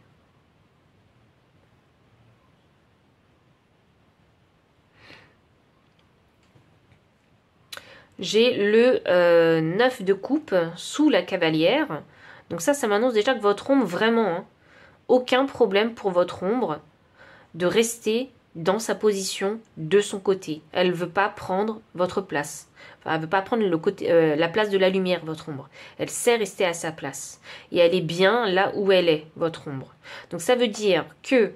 J'ai le 9 de coupe sous la cavalière. Donc ça m'annonce déjà que votre ombre, vraiment, hein, aucun problème pour votre ombre de rester dans sa position de son côté. Elle ne veut pas prendre votre place. Enfin, elle ne veut pas prendre la place de la lumière, votre ombre. Elle sait rester à sa place. Et elle est bien là où elle est, votre ombre. Donc ça veut dire que,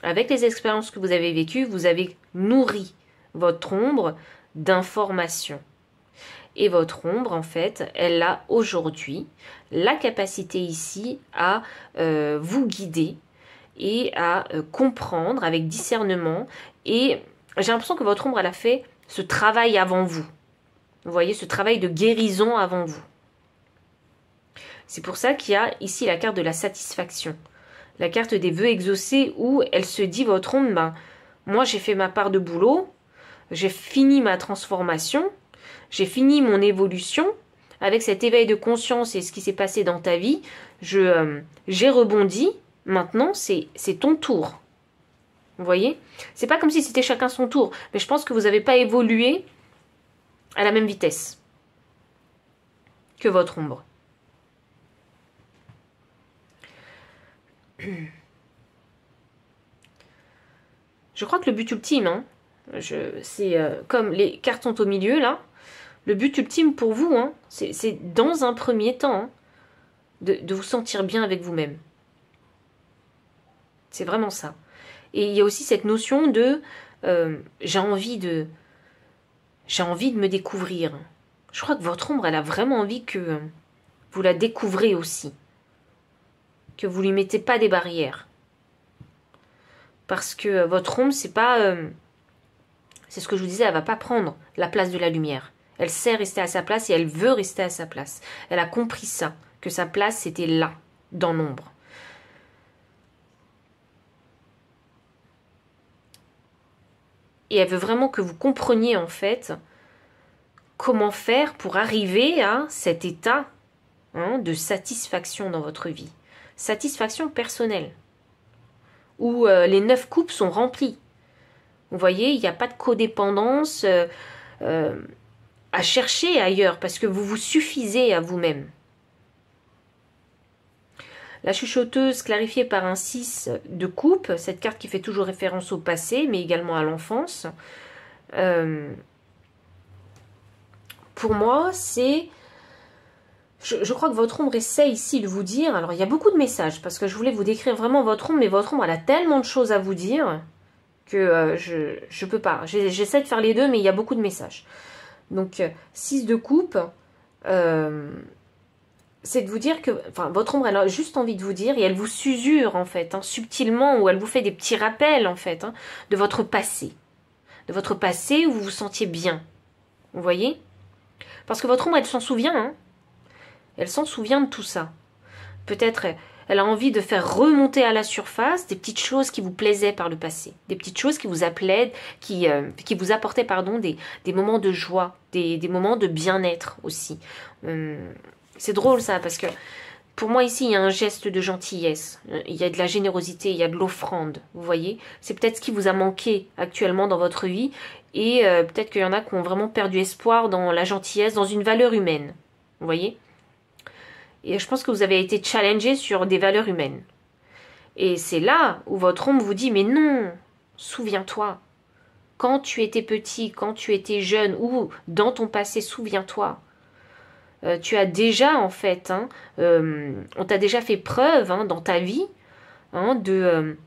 avec les expériences que vous avez vécues, vous avez nourri votre ombre d'informations. Et votre ombre, en fait, elle a aujourd'hui la capacité ici à vous guider et à comprendre avec discernement. Et j'ai l'impression que votre ombre, elle a fait ce travail avant vous. Vous voyez, ce travail de guérison avant vous. C'est pour ça qu'il y a ici la carte de la satisfaction. La carte des vœux exaucés où elle se dit, votre ombre, ben, moi j'ai fait ma part de boulot, j'ai fini ma transformation, j'ai fini mon évolution, avec cet éveil de conscience et ce qui s'est passé dans ta vie, j'ai rebondi, maintenant c'est ton tour. Vous voyez? C'est pas comme si c'était chacun son tour, mais je pense que vous n'avez pas évolué à la même vitesse que votre ombre. Je crois que le but ultime, hein, C'est comme les cartes sont au milieu, là. Le but ultime pour vous, hein, c'est dans un premier temps, hein, de vous sentir bien avec vous-même. C'est vraiment ça. Et il y a aussi cette notion de j'ai envie de me découvrir. Je crois que votre ombre, elle a vraiment envie que vous la découvrez aussi. Que vous lui mettez pas des barrières. Parce que votre ombre, c'est pas... c'est ce que je vous disais, elle va pas prendre la place de la lumière. Elle sait rester à sa place et elle veut rester à sa place. Elle a compris ça, que sa place, c'était là, dans l'ombre. Et elle veut vraiment que vous compreniez, en fait, comment faire pour arriver à cet état, hein, de satisfaction dans votre vie. Satisfaction personnelle. Où les 9 coupes sont remplies. Vous voyez, il n'y a pas de codépendance à chercher ailleurs, parce que vous vous suffisez à vous-même. La chuchoteuse clarifiée par un 6 de coupe, cette carte qui fait toujours référence au passé, mais également à l'enfance. Pour moi, c'est... Je crois que votre ombre essaie ici de vous dire... Alors, il y a beaucoup de messages, parce que je voulais vous décrire vraiment votre ombre, mais votre ombre, elle a tellement de choses à vous dire que je peux pas. J'essaie de faire les deux, mais il y a beaucoup de messages. Donc, 6 de coupe... c'est de vous dire que, enfin, votre ombre, elle a juste envie de vous dire, et elle vous susure, en fait, hein, subtilement, ou elle vous fait des petits rappels, en fait, hein, de votre passé. De votre passé où vous vous sentiez bien. Vous voyez? Parce que votre ombre, elle s'en souvient, hein. Elle s'en souvient de tout ça. Peut-être, elle a envie de faire remonter à la surface des petites choses qui vous plaisaient par le passé. Des petites choses qui vous appelaient, qui vous apportaient, pardon, des moments de joie, des moments de bien-être aussi. C'est drôle ça, parce que pour moi ici, il y a un geste de gentillesse, il y a de la générosité, il y a de l'offrande, vous voyez. C'est peut-être ce qui vous a manqué actuellement dans votre vie, et peut-être qu'il y en a qui ont vraiment perdu espoir dans la gentillesse, dans une valeur humaine, vous voyez. Et je pense que vous avez été challengé sur des valeurs humaines. Et c'est là où votre ombre vous dit, mais non, souviens-toi, quand tu étais petit, quand tu étais jeune, ou dans ton passé, souviens-toi. Tu as déjà, en fait, hein, on t'a déjà fait preuve, hein, dans ta vie, hein, de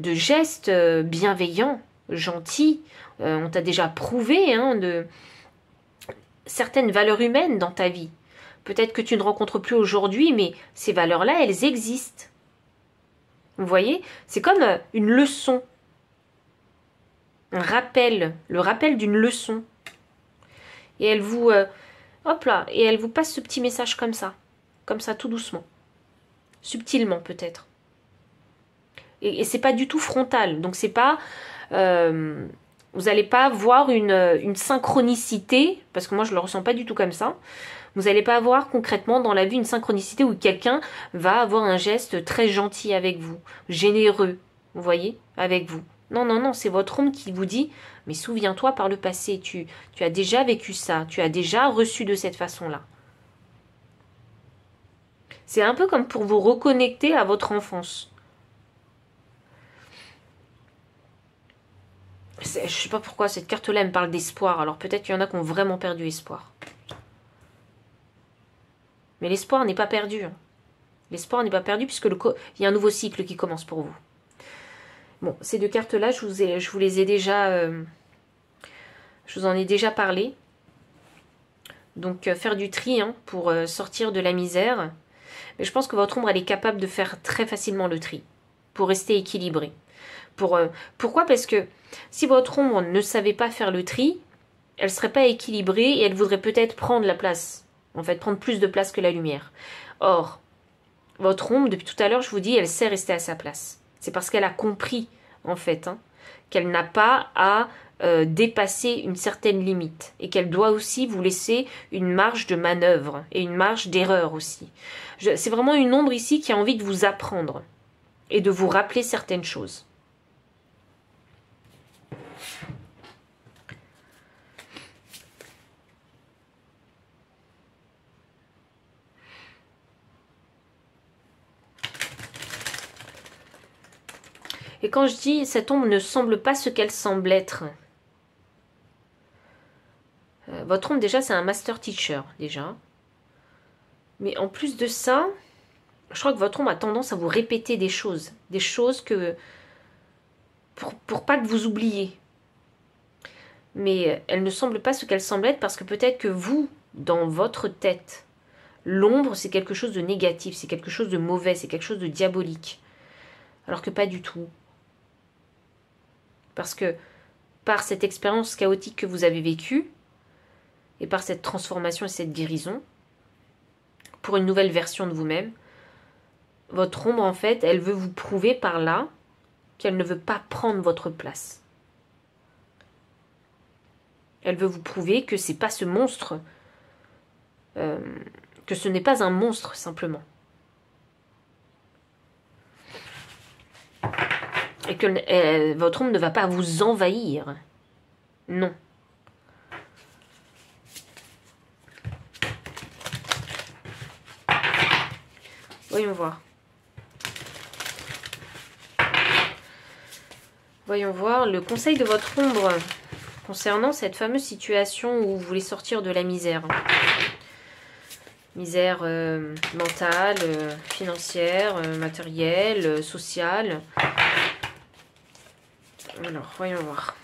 gestes bienveillants, gentils. On t'a déjà prouvé, hein, de certaines valeurs humaines dans ta vie. Peut-être que tu ne rencontres plus aujourd'hui, mais ces valeurs-là, elles existent. Vous voyez? C'est comme une leçon. Un rappel. Le rappel d'une leçon. Et elle vous... hop là, et elle vous passe ce petit message comme ça, tout doucement, subtilement peut-être. Et c'est pas du tout frontal, donc c'est pas, vous n'allez pas voir une synchronicité, parce que moi je le ressens pas du tout comme ça. Vous n'allez pas avoir concrètement dans la vie une synchronicité où quelqu'un va avoir un geste très gentil avec vous, généreux, vous voyez, avec vous. Non, non, non, c'est votre ombre qui vous dit, mais souviens-toi par le passé, tu as déjà vécu ça, tu as déjà reçu de cette façon-là. C'est un peu comme pour vous reconnecter à votre enfance. Je ne sais pas pourquoi cette carte-là me parle d'espoir, alors peut-être qu'il y en a qui ont vraiment perdu espoir. Mais l'espoir n'est pas perdu. L'espoir n'est pas perdu puisque il y a un nouveau cycle qui commence pour vous. Bon, ces deux cartes-là, je vous les ai déjà... je vous en ai déjà parlé. Donc, faire du tri, hein, pour sortir de la misère. Mais je pense que votre ombre, elle est capable de faire très facilement le tri. Pour rester équilibrée. Pourquoi? Parce que si votre ombre ne savait pas faire le tri, elle ne serait pas équilibrée et elle voudrait peut-être prendre la place. En fait, prendre plus de place que la lumière. Or, votre ombre, depuis tout à l'heure, je vous dis, elle sait rester à sa place. C'est parce qu'elle a compris, en fait, hein, qu'elle n'a pas à dépasser une certaine limite et qu'elle doit aussi vous laisser une marge de manœuvre et une marge d'erreur aussi. C'est vraiment une ombre ici qui a envie de vous apprendre et de vous rappeler certaines choses. Et quand je dis cette ombre ne semble pas ce qu'elle semble être, votre ombre déjà c'est un master teacher déjà. Mais en plus de ça, je crois que votre ombre a tendance à vous répéter des choses que pour pas que vous oubliez. Mais elle ne semble pas ce qu'elle semble être parce que peut-être que vous, dans votre tête, l'ombre c'est quelque chose de négatif, c'est quelque chose de mauvais, c'est quelque chose de diabolique. Alors que pas du tout. Parce que par cette expérience chaotique que vous avez vécue, et par cette transformation et cette guérison, pour une nouvelle version de vous-même, votre ombre, en fait, elle veut vous prouver par là qu'elle ne veut pas prendre votre place. Elle veut vous prouver que c'est pas ce monstre, que ce n'est pas un monstre, simplement. Et que votre ombre ne va pas vous envahir. Non. Voyons voir. Voyons voir le conseil de votre ombre concernant cette fameuse situation où vous voulez sortir de la misère. Misère mentale, financière, matérielle, sociale. Alors, voyons voir.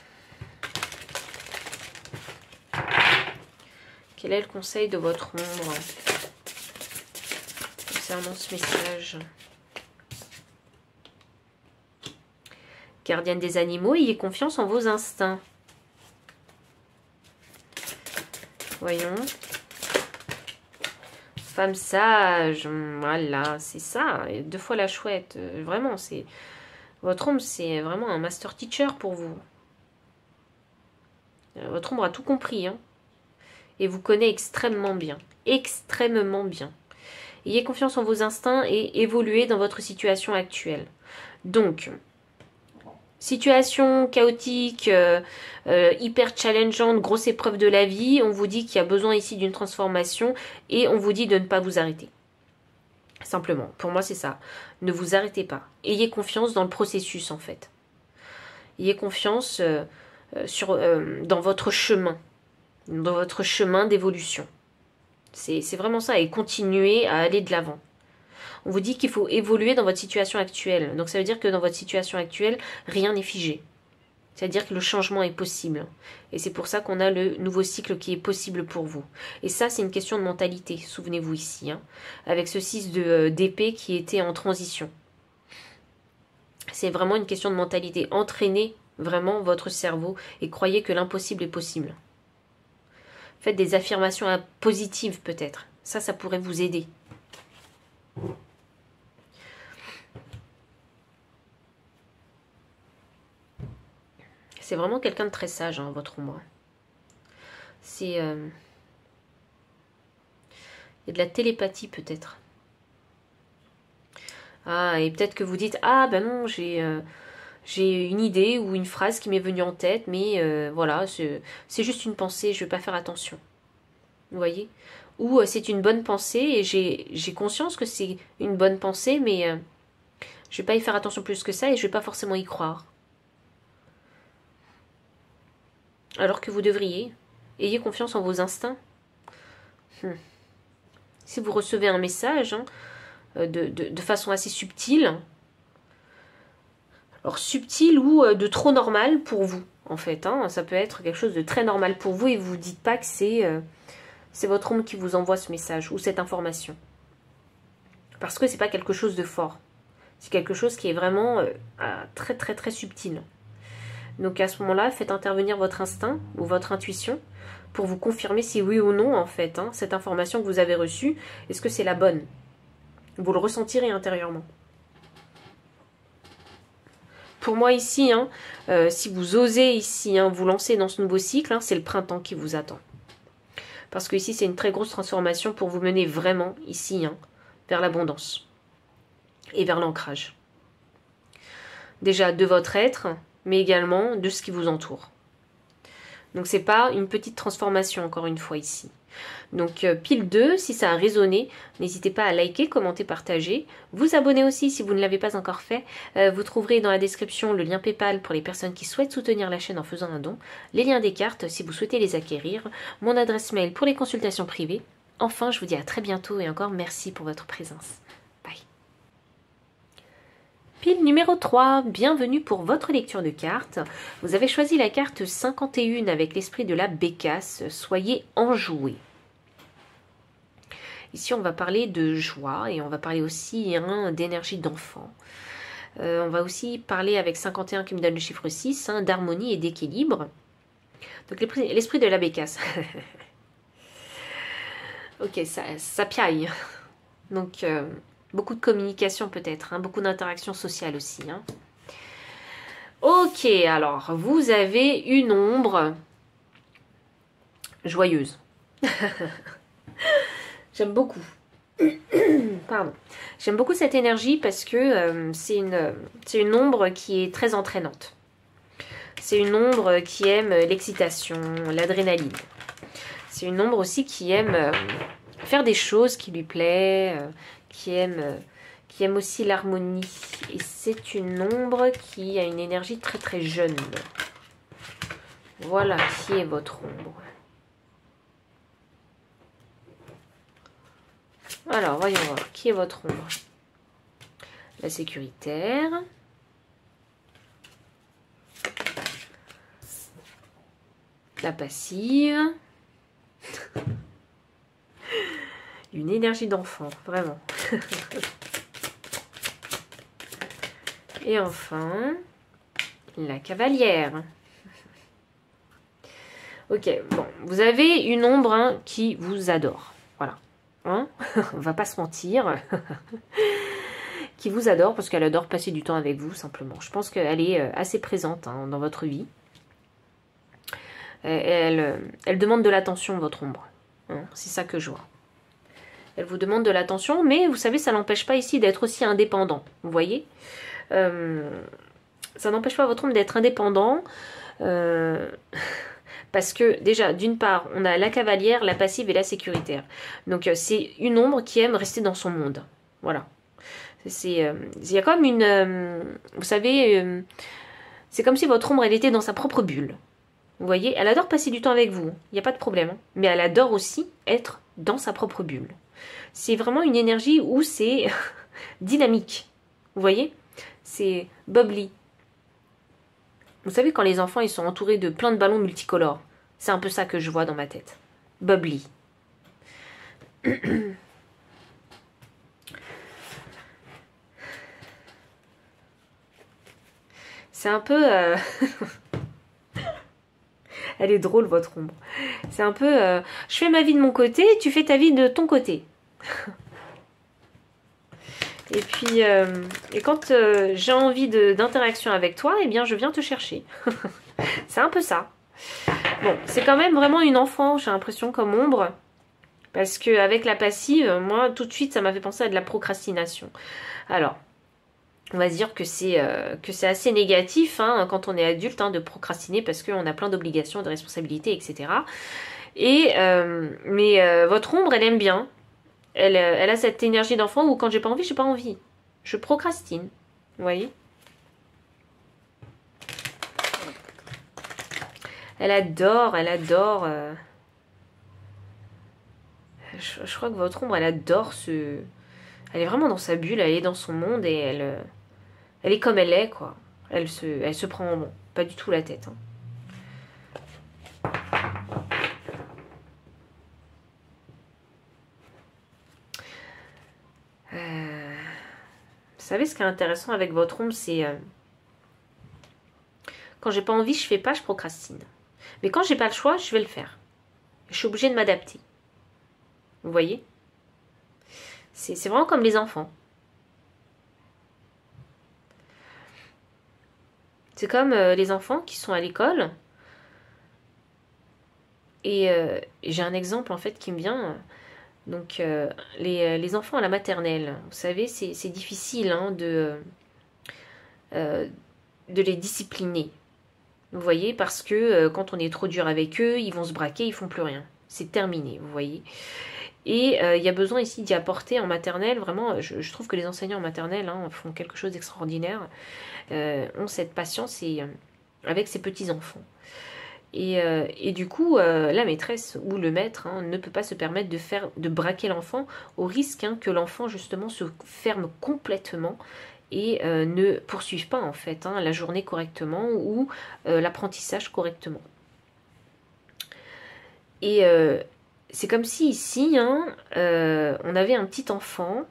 Quel est le conseil de votre ombre concernant ce message? Gardienne des animaux, ayez confiance en vos instincts. Voyons. Femme sage, voilà, c'est ça. 2 fois la chouette. Vraiment, c'est... Votre ombre, c'est vraiment un master teacher pour vous. Votre ombre a tout compris, hein. Et vous connaît extrêmement bien. Extrêmement bien. Ayez confiance en vos instincts et évoluez dans votre situation actuelle. Donc... Situation chaotique, hyper challengeante, grosse épreuve de la vie. On vous dit qu'il y a besoin ici d'une transformation et on vous dit de ne pas vous arrêter. Simplement, pour moi c'est ça. Ne vous arrêtez pas. Ayez confiance dans le processus en fait. Ayez confiance dans votre chemin. Dans votre chemin d'évolution. C'est vraiment ça. Et continuez à aller de l'avant. On vous dit qu'il faut évoluer dans votre situation actuelle. Donc ça veut dire que dans votre situation actuelle, rien n'est figé. C'est-à-dire que le changement est possible. Et c'est pour ça qu'on a le nouveau cycle qui est possible pour vous. Et ça, c'est une question de mentalité, souvenez-vous ici. Hein, avec ce 6 d'épée qui était en transition. C'est vraiment une question de mentalité. Entraînez vraiment votre cerveau et croyez que l'impossible est possible. Faites des affirmations positives peut-être. Ça pourrait vous aider. C'est vraiment quelqu'un de très sage, hein, votre ombre. C'est... Il y a de la télépathie, peut-être. Ah, et peut-être que vous dites, ah, ben non, j'ai une idée ou une phrase qui m'est venue en tête, mais voilà, c'est juste une pensée, je ne vais pas faire attention. Vous voyez? Ou c'est une bonne pensée, et j'ai conscience que c'est une bonne pensée, mais je ne vais pas y faire attention plus que ça, et je ne vais pas forcément y croire. Alors que vous devriez. Ayez confiance en vos instincts. Si vous recevez un message hein, de façon assez subtile, alors subtil ou de trop normal pour vous, en fait. Hein, ça peut être quelque chose de très normal pour vous et vous ne dites pas que c'est votre ombre qui vous envoie ce message ou cette information. Parce que c'est pas quelque chose de fort. C'est quelque chose qui est vraiment très très très subtil. Donc à ce moment-là, faites intervenir votre instinct ou votre intuition pour vous confirmer si oui ou non, en fait, hein, cette information que vous avez reçue, est-ce que c'est la bonne? Vous le ressentirez intérieurement. Pour moi ici, hein, si vous osez ici hein, vous lancer dans ce nouveau cycle, hein, c'est le printemps qui vous attend. Parce que ici, c'est une très grosse transformation pour vous mener vraiment ici hein, vers l'abondance et vers l'ancrage. Déjà de votre être, mais également de ce qui vous entoure. Donc c'est pas une petite transformation encore une fois ici. Donc pile 2, si ça a résonné, n'hésitez pas à liker, commenter, partager. Vous abonner aussi si vous ne l'avez pas encore fait. Vous trouverez dans la description le lien PayPal pour les personnes qui souhaitent soutenir la chaîne en faisant un don, les liens des cartes si vous souhaitez les acquérir, mon adresse mail pour les consultations privées. Enfin, je vous dis à très bientôt et encore merci pour votre présence. Bye. Pile numéro 3, bienvenue pour votre lecture de cartes. Vous avez choisi la carte 51 avec l'esprit de la bécasse. Soyez enjoués. Ici, on va parler de joie et on va parler aussi d'énergie d'enfant. On va aussi parler avec 51 qui me donne le chiffre 6, d'harmonie et d'équilibre. Donc l'esprit de la bécasse. Ok, ça piaille. Donc beaucoup de communication peut-être, beaucoup d'interactions sociales aussi. Ok, alors vous avez une ombre joyeuse. J'aime beaucoup. Pardon. J'aime beaucoup cette énergie parce que c'est une ombre qui est très entraînante. C'est une ombre qui aime l'excitation, l'adrénaline. C'est une ombre aussi qui aime faire des choses qui lui plaisent, qui aime aussi l'harmonie. Et c'est une ombre qui a une énergie très très jeune. Voilà qui est votre ombre. Alors, voyons voir. Qui est votre ombre? La sécuritaire. La passive. Une énergie d'enfant, vraiment. Et enfin, la cavalière. Ok, bon. Vous avez une ombre qui vous adore. Voilà. On va pas se mentir. Qui vous adore parce qu'elle adore passer du temps avec vous simplement. Je pense qu'elle est assez présente dans votre vie. Elle demande de l'attention, votre ombre. C'est ça que je vois. Elle vous demande de l'attention, mais vous savez, ça n'empêche pas ici d'être aussi indépendant. Vous voyez, ça n'empêche pas votre ombre d'être indépendant. Parce que déjà, d'une part, on a la cavalière, la passive et la sécuritaire. Donc c'est une ombre qui aime rester dans son monde. Voilà. Il y a comme une... vous savez, c'est comme si votre ombre, elle était dans sa propre bulle. Vous voyez, elle adore passer du temps avec vous. Il n'y a pas de problème. Mais elle adore aussi être dans sa propre bulle. C'est vraiment une énergie où c'est dynamique. Vous voyez, c'est bubbly. Vous savez, quand les enfants ils sont entourés de plein de ballons multicolores, c'est un peu ça que je vois dans ma tête. Bubbly. C'est un peu... Elle est drôle, votre ombre. C'est un peu... je fais ma vie de mon côté, tu fais ta vie de ton côté. Et puis, et quand j'ai envie d'interaction avec toi, eh bien, je viens te chercher. C'est un peu ça. Bon, c'est quand même vraiment une enfant, j'ai l'impression, comme ombre. Parce qu'avec la passive, moi, tout de suite, ça m'a fait penser à de la procrastination. Alors, on va se dire que c'est assez négatif quand on est adulte de procrastiner parce qu'on a plein d'obligations, de responsabilités, etc. Mais votre ombre, elle aime bien. Elle a cette énergie d'enfant où quand j'ai pas envie, j'ai pas envie. Je procrastine. Vous voyez? Elle adore, je crois que votre ombre, elle adore ce... Elle est vraiment dans sa bulle, elle est dans son monde et elle est comme elle est, quoi. Elle se prend pas du tout la tête. Vous savez, ce qui est intéressant avec votre ombre, c'est... quand j'ai pas envie, je fais pas, je procrastine. Mais quand j'ai pas le choix, je vais le faire. Je suis obligée de m'adapter. Vous voyez? C'est vraiment comme les enfants. C'est comme les enfants qui sont à l'école. Et j'ai un exemple en fait qui me vient. Donc les enfants à la maternelle, vous savez, c'est difficile de les discipliner. Vous voyez, parce que quand on est trop dur avec eux, ils vont se braquer, ils font plus rien. C'est terminé, vous voyez. Et il y a besoin ici d'y apporter en maternelle, vraiment, je trouve que les enseignants en maternelle font quelque chose d'extraordinaire, ont cette patience avec ces petits-enfants. Et du coup, la maîtresse ou le maître ne peut pas se permettre de braquer l'enfant au risque que l'enfant justement se ferme complètement et ne poursuive pas en fait la journée correctement ou l'apprentissage correctement. Et c'est comme si ici, on avait un petit enfant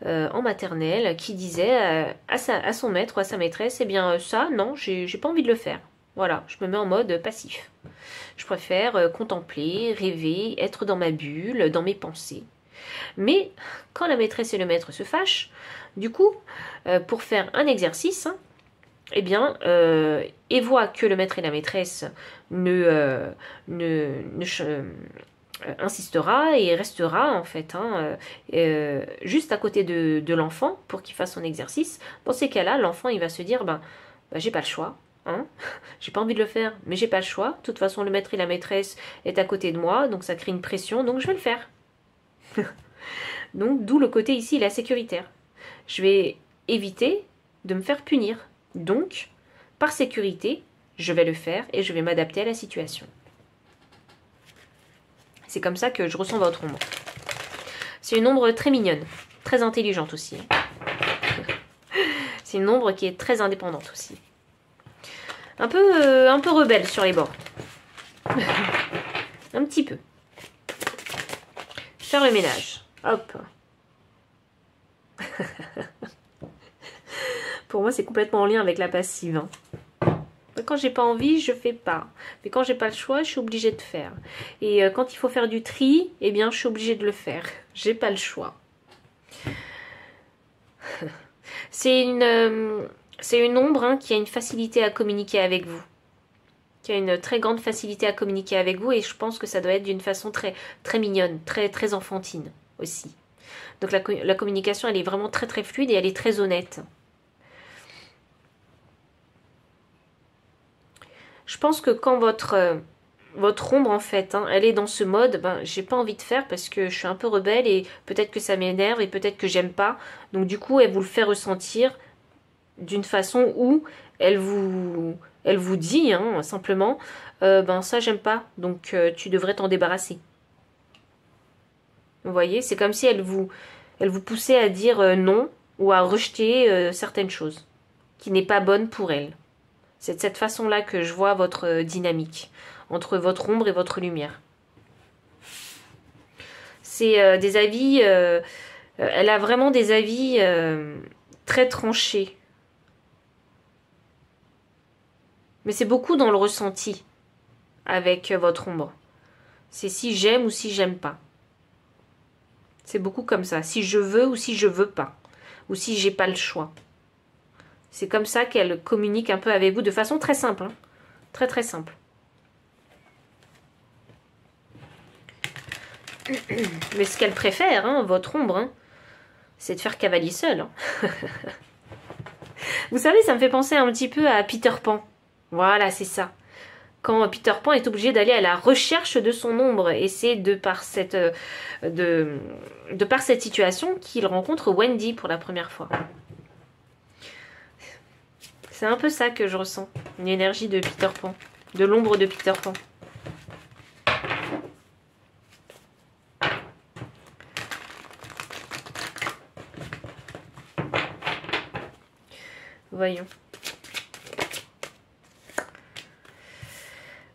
en maternelle qui disait à son maître ou à sa maîtresse, eh bien ça, non, j'ai pas envie de le faire. Voilà, je me mets en mode passif. Je préfère contempler, rêver, être dans ma bulle, dans mes pensées. Mais quand la maîtresse et le maître se fâchent, du coup, pour faire un exercice, eh bien, et voient que le maître et la maîtresse insistera et restera en fait juste à côté de l'enfant pour qu'il fasse son exercice. Dans ces cas-là, l'enfant il va se dire j'ai pas le choix. J'ai pas envie de le faire, mais j'ai pas le choix. De toute façon, le maître et la maîtresse est à côté de moi, donc ça crée une pression, donc je vais le faire. Donc, d'où le côté ici, la sécuritaire. Je vais éviter de me faire punir. Donc, par sécurité, je vais le faire et je vais m'adapter à la situation. C'est comme ça que je ressens votre ombre. C'est une ombre très mignonne, très intelligente aussi. C'est une ombre qui est très indépendante aussi. Un peu rebelle sur les bords. Un petit peu. Faire le ménage. Hop. Pour moi, c'est complètement en lien avec la passive. Quand j'ai pas envie, je fais pas. Mais quand j'ai pas le choix, je suis obligée de faire. Et quand il faut faire du tri, eh bien, je suis obligée de le faire. J'ai pas le choix. C'est une ombre qui a une facilité à communiquer avec vous. Qui a une très grande facilité à communiquer avec vous. Et je pense que ça doit être d'une façon très, très mignonne, très, très enfantine aussi. Donc la communication, elle est vraiment très, très fluide et elle est très honnête. Je pense que quand votre ombre, en fait, elle est dans ce mode, j'ai pas envie de faire parce que je suis un peu rebelle et peut-être que ça m'énerve et peut-être que j'aime pas. Donc du coup, elle vous le fait ressentir d'une façon où elle vous dit simplement, ça j'aime pas, donc tu devrais t'en débarrasser. Vous voyez, c'est comme si elle vous poussait à dire non ou à rejeter certaines choses qui n'est pas bonne pour elle. C'est de cette façon-là que je vois votre dynamique entre votre ombre et votre lumière. C'est des avis, elle a vraiment des avis très tranchés. Mais c'est beaucoup dans le ressenti avec votre ombre. C'est si j'aime ou si j'aime pas. C'est beaucoup comme ça. Si je veux ou si je veux pas. Ou si j'ai pas le choix. C'est comme ça qu'elle communique un peu avec vous de façon très simple. Très très simple. Mais ce qu'elle préfère, votre ombre, c'est de faire cavalier seul. Vous savez, ça me fait penser un petit peu à Peter Pan. Voilà, c'est ça. Quand Peter Pan est obligé d'aller à la recherche de son ombre. Et c'est de par cette situation qu'il rencontre Wendy pour la première fois. C'est un peu ça que je ressens. Une énergie de Peter Pan. De l'ombre de Peter Pan. Voyons.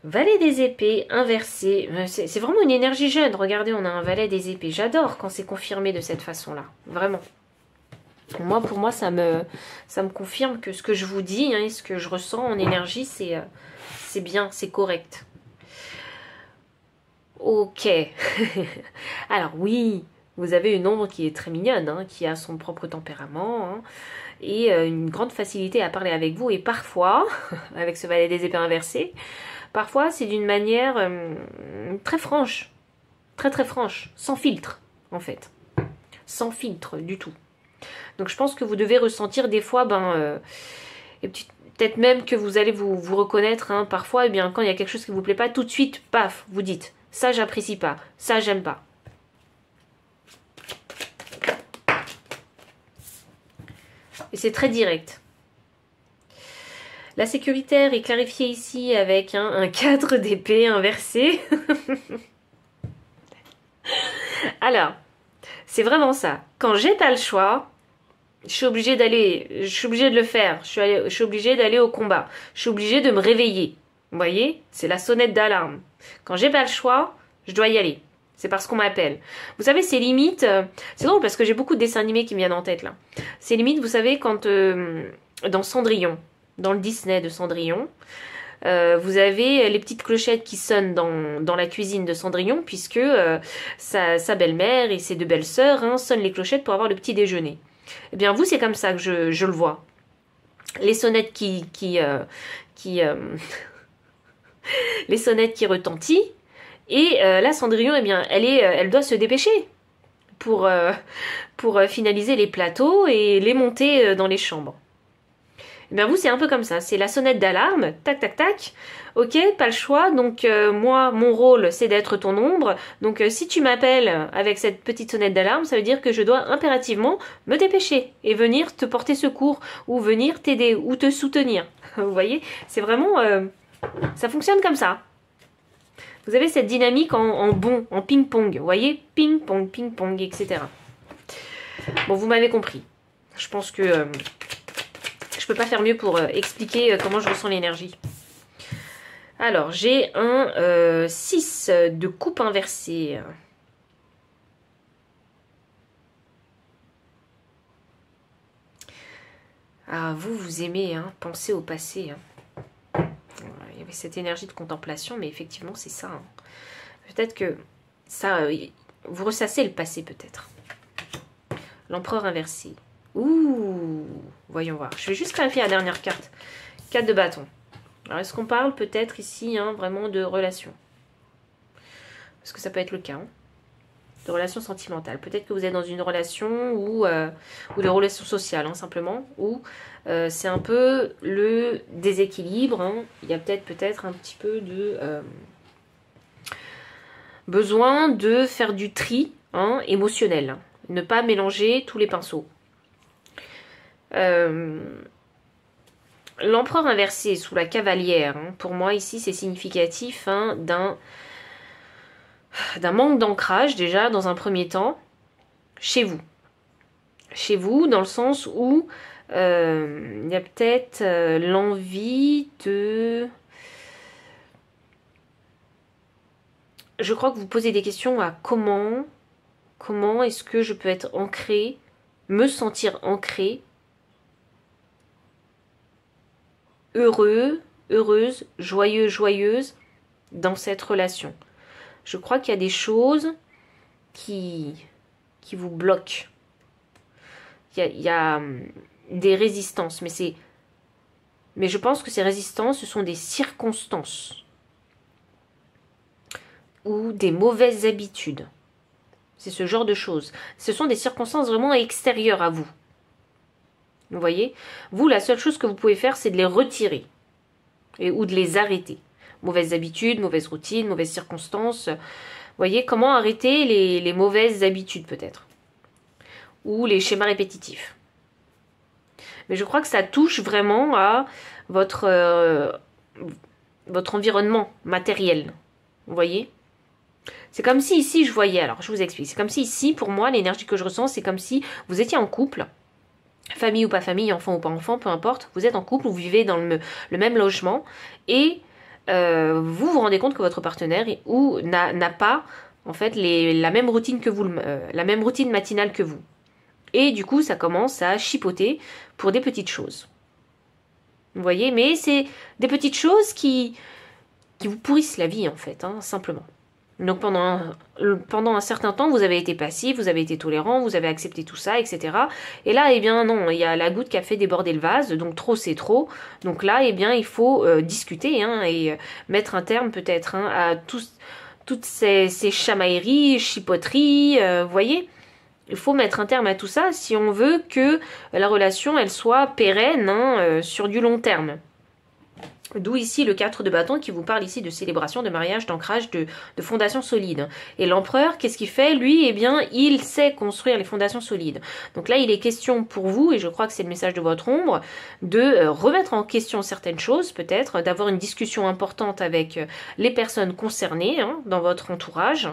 Valet des épées inversé. C'est vraiment une énergie jeune. Regardez, on a un valet des épées. J'adore quand c'est confirmé de cette façon-là. Vraiment. Pour moi, ça me confirme que ce que je vous dis et ce que je ressens en énergie, c'est bien, c'est correct. Ok. Alors oui, vous avez une ombre qui est très mignonne, qui a son propre tempérament, et une grande facilité à parler avec vous. Et parfois, avec ce valet des épées inversé, parfois c'est d'une manière très franche, très très franche, sans filtre en fait. Sans filtre du tout. Donc je pense que vous devez ressentir des fois, et peut-être même que vous allez vous reconnaître parfois, quand il y a quelque chose qui ne vous plaît pas, tout de suite, paf, vous dites. Ça, j'apprécie pas. Ça, j'aime pas. Et c'est très direct. La sécuritaire est clarifiée ici avec un 4 d'épée inversé. Alors, c'est vraiment ça. Quand j'ai pas le choix, je suis obligée de le faire. Je suis obligée d'aller au combat. Je suis obligée de me réveiller. Vous voyez? C'est la sonnette d'alarme. Quand j'ai pas le choix, je dois y aller. C'est parce qu'on m'appelle. Vous savez, c'est limite... c'est drôle parce que j'ai beaucoup de dessins animés qui me viennent en tête là. C'est limite, vous savez, quand dans Cendrillon, dans le Disney de Cendrillon, vous avez les petites clochettes qui sonnent dans la cuisine de Cendrillon, puisque sa belle-mère et ses deux belles-sœurs sonnent les clochettes pour avoir le petit déjeuner. Eh bien, vous, c'est comme ça que je le vois. Les sonnettes les sonnettes qui retentissent, et là, Cendrillon, eh bien, elle doit se dépêcher pour finaliser les plateaux et les monter dans les chambres. Eh bien, vous, c'est un peu comme ça. C'est la sonnette d'alarme. Tac, tac, tac. Ok, pas le choix. Donc, moi, mon rôle, c'est d'être ton ombre. Donc, si tu m'appelles avec cette petite sonnette d'alarme, ça veut dire que je dois impérativement me dépêcher et venir te porter secours ou venir t'aider ou te soutenir. Vous voyez, c'est vraiment... ça fonctionne comme ça. Vous avez cette dynamique en ping-pong. Vous voyez, ping-pong, etc. Bon, vous m'avez compris. Je pense que... je peux pas faire mieux pour expliquer comment je ressens l'énergie. Alors, j'ai un 6 de coupe inversée. Ah, vous aimez penser au passé. Il y avait cette énergie de contemplation, mais effectivement, c'est ça. Peut-être que ça... vous ressassez le passé, peut-être. L'empereur inversé. Ouh, voyons voir. Je vais juste clarifier la dernière carte. 4 de bâton. Alors, est-ce qu'on parle peut-être ici vraiment de relation? Parce que ça peut être le cas. De relation sentimentale. Peut-être que vous êtes dans une relation ou de relation sociale, simplement. Ou c'est un peu le déséquilibre. Il y a peut-être un petit peu de besoin de faire du tri émotionnel. Ne pas mélanger tous les pinceaux. L'empereur inversé sous la cavalière, pour moi ici c'est significatif d'un manque d'ancrage déjà dans un premier temps chez vous. Chez vous dans le sens où il y a peut-être l'envie de... Je crois que vous posez des questions à comment est-ce que je peux être ancrée, me sentir ancrée, heureux, heureuse, joyeux, joyeuse dans cette relation. Je crois qu'il y a des choses qui vous bloquent. Il y a des résistances, mais je pense que ces résistances, ce sont des circonstances ou des mauvaises habitudes. C'est ce genre de choses. Ce sont des circonstances vraiment extérieures à vous. Vous voyez? Vous, la seule chose que vous pouvez faire, c'est de les retirer. Ou de les arrêter. Mauvaises habitudes, mauvaises routines, mauvaises circonstances. Vous voyez? Comment arrêter les mauvaises habitudes, peut-être. Ou les schémas répétitifs. Mais je crois que ça touche vraiment à votre environnement matériel. Vous voyez? C'est comme si ici, je voyais... Alors, je vous explique. C'est comme si ici, pour moi, l'énergie que je ressens, c'est comme si vous étiez en couple... Famille ou pas famille, enfant ou pas enfant, peu importe, vous êtes en couple, vous vivez dans le même logement et vous vous rendez compte que votre partenaire n'a pas en fait la même routine que vous, la même routine matinale que vous. Et du coup, ça commence à chipoter pour des petites choses. Vous voyez, mais c'est des petites choses qui vous pourrissent la vie en fait, simplement. Donc pendant un certain temps, vous avez été passif, vous avez été tolérant, vous avez accepté tout ça, etc. Et là, eh bien non, il y a la goutte qui a fait déborder le vase, donc trop c'est trop. Donc là, eh bien, il faut discuter et mettre un terme peut-être à toutes ces chamailleries, chipoteries, vous voyez. Il faut mettre un terme à tout ça si on veut que la relation, elle soit pérenne sur du long terme. D'où ici le 4 de bâton qui vous parle ici de célébration, de mariage, d'ancrage, de fondation solide. Et l'empereur, qu'est-ce qu'il fait? Lui, eh bien, il sait construire les fondations solides. Donc là, il est question pour vous, et je crois que c'est le message de votre ombre, de remettre en question certaines choses, peut-être, d'avoir une discussion importante avec les personnes concernées hein, dans votre entourage,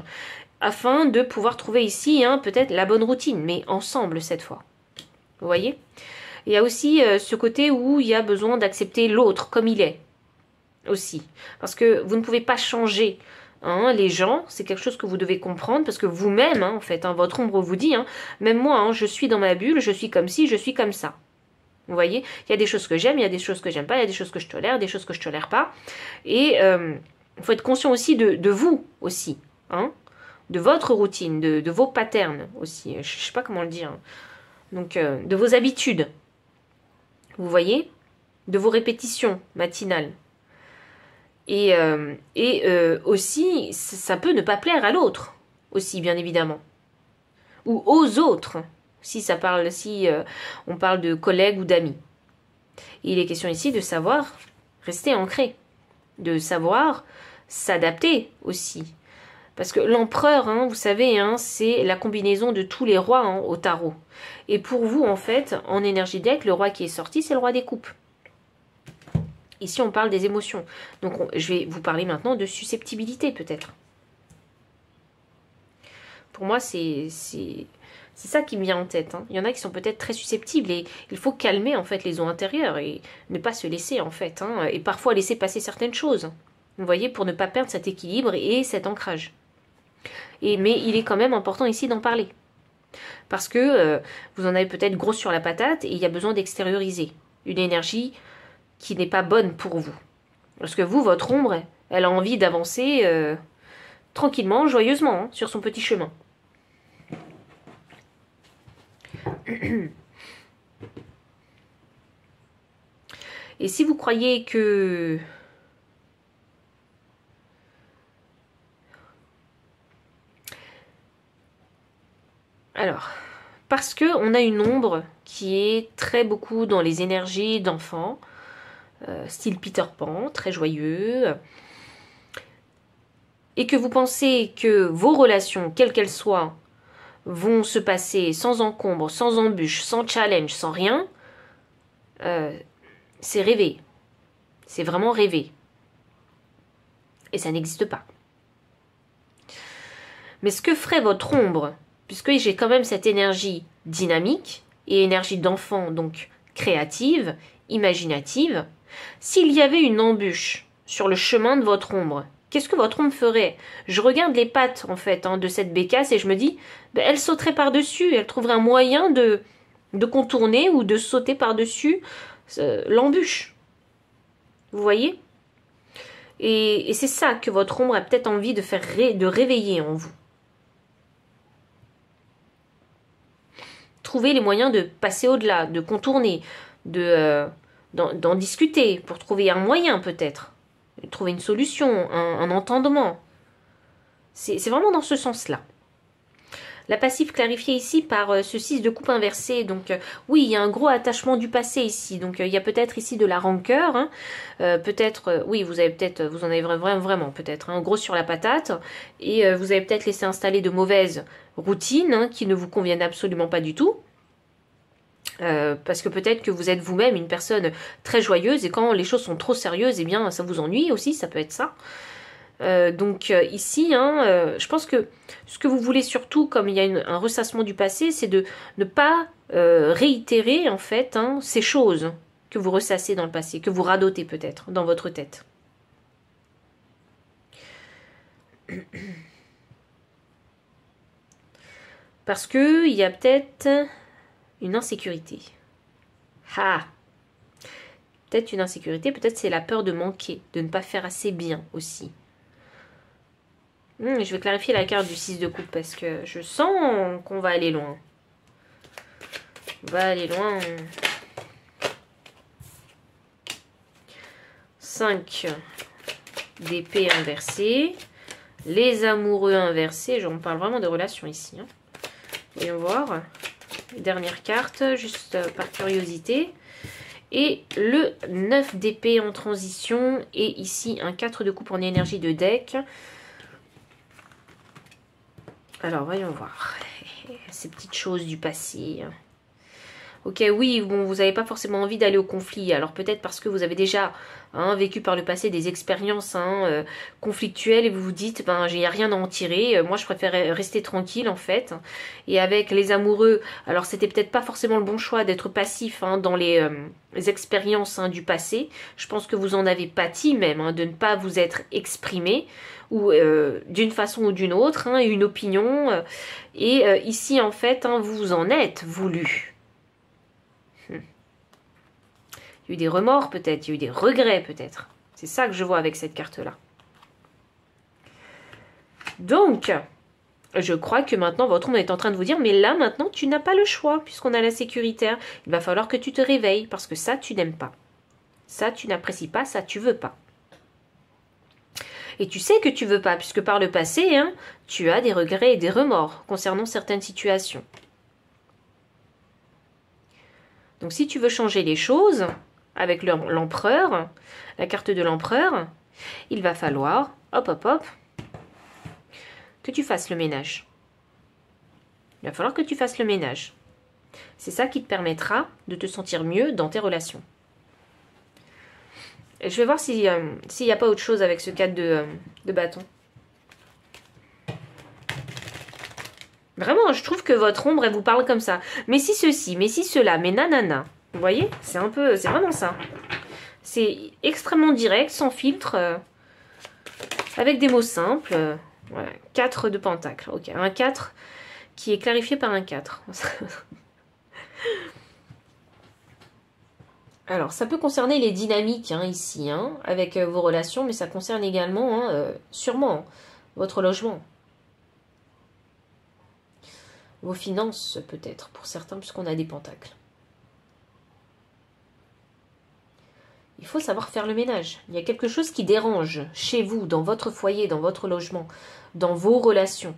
afin de pouvoir trouver ici hein, peut-être la bonne routine, mais ensemble cette fois. Vous voyez? Il y a aussi ce côté où il y a besoin d'accepter l'autre comme il est. Aussi, parce que vous ne pouvez pas changer hein, les gens, c'est quelque chose que vous devez comprendre, parce que vous-même, hein, en fait, hein, votre ombre vous dit, hein, même moi, hein, je suis dans ma bulle, je suis comme ci, je suis comme ça. Vous voyez, il y a des choses que j'aime, il y a des choses que j'aime pas, il y a des choses que je tolère, des choses que je tolère pas, et il faut être conscient aussi de vous, aussi, hein, de votre routine, de vos patterns aussi, je sais pas comment le dire, hein. Donc de vos habitudes, vous voyez, de vos répétitions matinales. Et aussi, ça peut ne pas plaire à l'autre, aussi, bien évidemment. Ou aux autres, si on parle de collègues ou d'amis. Il est question ici de savoir rester ancré, de savoir s'adapter aussi. Parce que l'empereur, hein, vous savez, hein, c'est la combinaison de tous les rois hein, au tarot. Et pour vous, en fait, en énergie deck, le roi qui est sorti, c'est le roi des coupes. Ici, on parle des émotions. Donc, je vais vous parler maintenant de susceptibilité, peut-être. Pour moi, c'est ça qui me vient en tête. Hein. Il y en a qui sont peut-être très susceptibles et il faut calmer, en fait, les eaux intérieures et ne pas se laisser, en fait. Hein, et parfois, laisser passer certaines choses. Vous voyez, pour ne pas perdre cet équilibre et cet ancrage. Mais il est quand même important ici d'en parler. Parce que vous en avez peut-être gros sur la patate et il y a besoin d'extérioriser une énergie qui n'est pas bonne pour vous. Parce que vous, votre ombre, elle a envie d'avancer tranquillement, joyeusement, hein, sur son petit chemin. Et si vous croyez que... Alors, parce qu'on a une ombre qui est très beaucoup dans les énergies d'enfants, style Peter Pan, très joyeux, et que vous pensez que vos relations, quelles qu'elles soient, vont se passer sans encombre, sans embûche, sans challenge, sans rien, c'est rêver. C'est vraiment rêver. Et ça n'existe pas. Mais ce que ferait votre ombre, puisque j'ai quand même cette énergie dynamique et énergie d'enfant, donc créative, imaginative, s'il y avait une embûche sur le chemin de votre ombre, qu'est-ce que votre ombre ferait? Je regarde les pattes, en fait, hein, de cette bécasse et je me dis, ben, elle sauterait par-dessus, elle trouverait un moyen de contourner ou de sauter par-dessus l'embûche. Vous voyez? Et c'est ça que votre ombre a peut-être envie de faire de réveiller en vous. Trouver les moyens de passer au-delà, de contourner, d'en discuter, pour trouver un moyen peut-être, trouver une solution, un entendement. C'est vraiment dans ce sens-là. La passive clarifiée ici par ce 6 de coupe inversé. Donc oui, il y a un gros attachement du passé ici. Donc il y a peut-être ici de la rancœur. Hein. Peut-être, oui, vous en avez vraiment peut-être un gros sur la patate. Et vous avez peut-être laissé installer de mauvaises routines hein, qui ne vous conviennent absolument pas du tout. Parce que peut-être que vous êtes vous-même une personne très joyeuse et quand les choses sont trop sérieuses, eh bien ça vous ennuie aussi, ça peut être ça. Donc ici, hein, je pense que ce que vous voulez surtout, comme il y a un ressassement du passé, c'est de ne pas réitérer en fait hein, ces choses que vous ressassez dans le passé, que vous radotez peut-être dans votre tête. Parce que il y a peut-être une insécurité. Ah, peut-être une insécurité, peut-être c'est la peur de manquer, de ne pas faire assez bien aussi. Je vais clarifier la carte du 6 de coupe parce que je sens qu'on va aller loin. On va aller loin. 5 d'épée inversée. Les amoureux inversés. On parle vraiment de relations ici. Hein. Voyons voir. Dernière carte, juste par curiosité. Et le 9 d'épée en transition. Et ici, un 4 de coupe en énergie de deck. Alors, voyons voir. Ces petites choses du passé. Ok, oui, bon, vous n'avez pas forcément envie d'aller au conflit. Alors peut-être parce que vous avez déjà vécu par le passé des expériences conflictuelles et vous vous dites, ben, j'ai rien à en tirer. Moi, je préfère rester tranquille en fait. Et avec les amoureux, alors c'était peut-être pas forcément le bon choix d'être passif dans les expériences du passé. Je pense que vous en avez pâti même de ne pas vous être exprimé ou d'une façon ou d'une autre, une opinion. Et ici, en fait, vous en êtes voulu. Il y a eu des remords peut-être, il y a eu des regrets peut-être. C'est ça que je vois avec cette carte-là. Donc, je crois que maintenant, votre ombre est en train de vous dire, mais là, maintenant, tu n'as pas le choix, puisqu'on a la sécuritaire. Il va falloir que tu te réveilles, parce que ça, tu n'aimes pas. Ça, tu n'apprécies pas, ça, tu veux pas. Et tu sais que tu veux pas, puisque par le passé, tu as des regrets et des remords concernant certaines situations. Donc, si tu veux changer les choses, avec l'empereur, la carte de l'empereur, il va falloir, hop, hop, hop, que tu fasses le ménage. Il va falloir que tu fasses le ménage. C'est ça qui te permettra de te sentir mieux dans tes relations. Et je vais voir s'il n'y a pas autre chose avec ce 4 de bâton. Vraiment, je trouve que votre ombre, elle vous parle comme ça. Mais si ceci, mais si cela, mais nanana. Vous voyez, c'est vraiment ça. C'est extrêmement direct, sans filtre, avec des mots simples. Voilà, 4 de pentacle. Ok, un 4 qui est clarifié par un 4. Alors, ça peut concerner les dynamiques ici, avec vos relations, mais ça concerne également, sûrement, votre logement. Vos finances, peut-être, pour certains, puisqu'on a des pentacles. Il faut savoir faire le ménage. Il y a quelque chose qui dérange chez vous, dans votre foyer, dans votre logement, dans vos relations.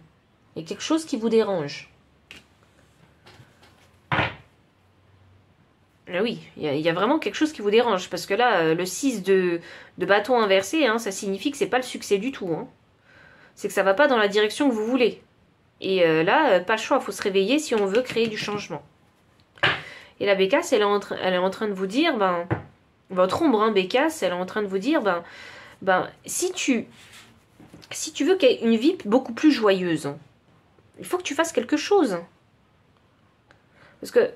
Il y a quelque chose qui vous dérange. Ah oui, il y a vraiment quelque chose qui vous dérange. Parce que là, le 6 de bâton inversé, ça signifie que c'est pas le succès du tout. C'est que ça va pas dans la direction que vous voulez. Et là, pas le choix, il faut se réveiller si on veut créer du changement. Et la Bécasse, elle est en train de vous dire, votre ombre, Bécasse, elle est en train de vous dire, si tu veux qu'il y ait une vie beaucoup plus joyeuse, il faut que tu fasses quelque chose. Parce que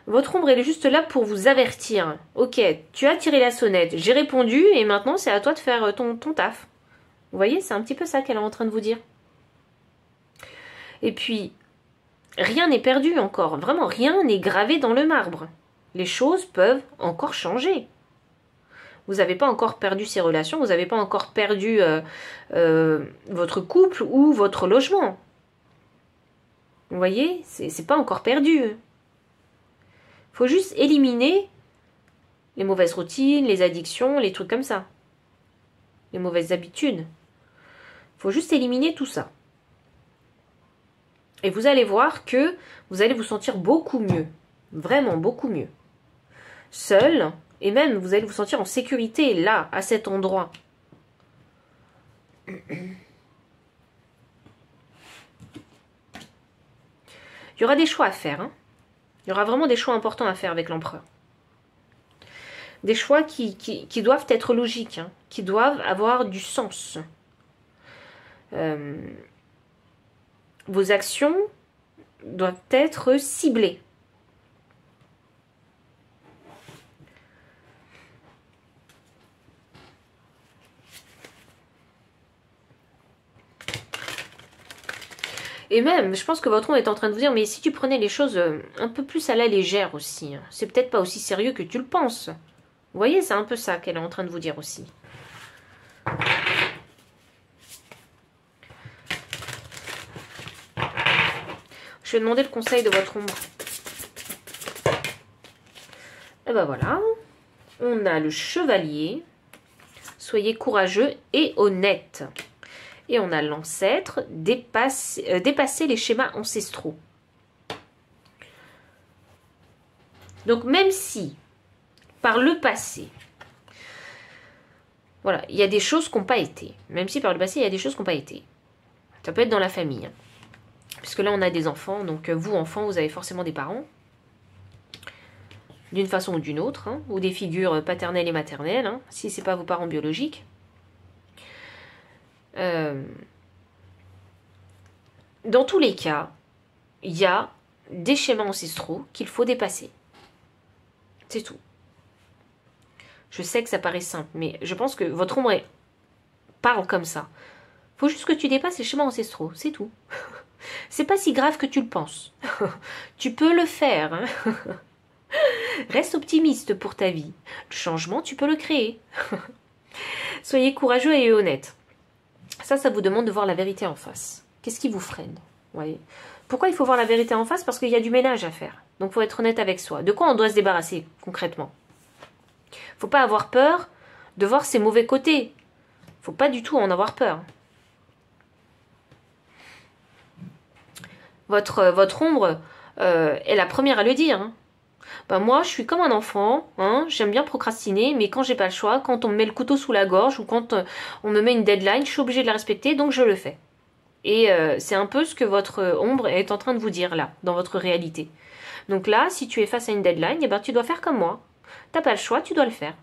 votre ombre, elle est juste là pour vous avertir. Ok, tu as tiré la sonnette, j'ai répondu, et maintenant, c'est à toi de faire ton taf. Vous voyez, c'est un petit peu ça qu'elle est en train de vous dire. Et puis, rien n'est perdu encore. Vraiment, rien n'est gravé dans le marbre. Les choses peuvent encore changer. Vous n'avez pas encore perdu ces relations, vous n'avez pas encore perdu votre couple ou votre logement. Vous voyez, c'est pas encore perdu. Il faut juste éliminer les mauvaises routines, les addictions, les trucs comme ça. Les mauvaises habitudes. Il faut juste éliminer tout ça. Et vous allez voir que vous allez vous sentir beaucoup mieux. Vraiment beaucoup mieux. Seul, et même vous allez vous sentir en sécurité là, à cet endroit. Il y aura des choix à faire. Il y aura vraiment des choix importants à faire avec l'empereur. Des choix qui doivent être logiques, qui doivent avoir du sens. Vos actions doivent être ciblées. Et même, je pense que votre ombre est en train de vous dire, mais si tu prenais les choses un peu plus à la légère aussi, c'est peut-être pas aussi sérieux que tu le penses. Vous voyez, c'est un peu ça qu'elle est en train de vous dire aussi. Je vais demander le conseil de votre ombre. Et ben voilà. On a le chevalier. Soyez courageux et honnête. Et on a l'ancêtre. Dépasser les schémas ancestraux. Donc même si par le passé. Voilà, il y a des choses qui n'ont pas été. Même si par le passé, il y a des choses qui n'ont pas été. Ça peut être dans la famille. Hein. Puisque là, on a des enfants. Donc, vous, enfants, vous avez forcément des parents. D'une façon ou d'une autre. Hein, ou des figures paternelles et maternelles. Hein, si ce n'est pas vos parents biologiques. Dans tous les cas, il y a des schémas ancestraux qu'il faut dépasser. C'est tout. Je sais que ça paraît simple, mais je pense que votre ombre parle comme ça. Il faut juste que tu dépasses les schémas ancestraux, c'est tout. C'est pas si grave que tu le penses. Tu peux le faire. Hein. Reste optimiste pour ta vie. Le changement, tu peux le créer. Soyez courageux et honnête. Ça vous demande de voir la vérité en face. Qu'est-ce qui vous freine? Voyez. Pourquoi il faut voir la vérité en face? Parce qu'il y a du ménage à faire. Donc il faut être honnête avec soi. De quoi on doit se débarrasser concrètement? Il ne faut pas avoir peur de voir ses mauvais côtés. Il ne faut pas du tout en avoir peur. Votre ombre est la première à le dire. Hein. Ben moi, je suis comme un enfant, hein, j'aime bien procrastiner, mais quand j'ai pas le choix, quand on me met le couteau sous la gorge ou quand on me met une deadline, je suis obligée de la respecter, donc je le fais. Et c'est un peu ce que votre ombre est en train de vous dire là, dans votre réalité. Donc là, si tu es face à une deadline, eh ben, tu dois faire comme moi. T'as pas le choix, tu dois le faire.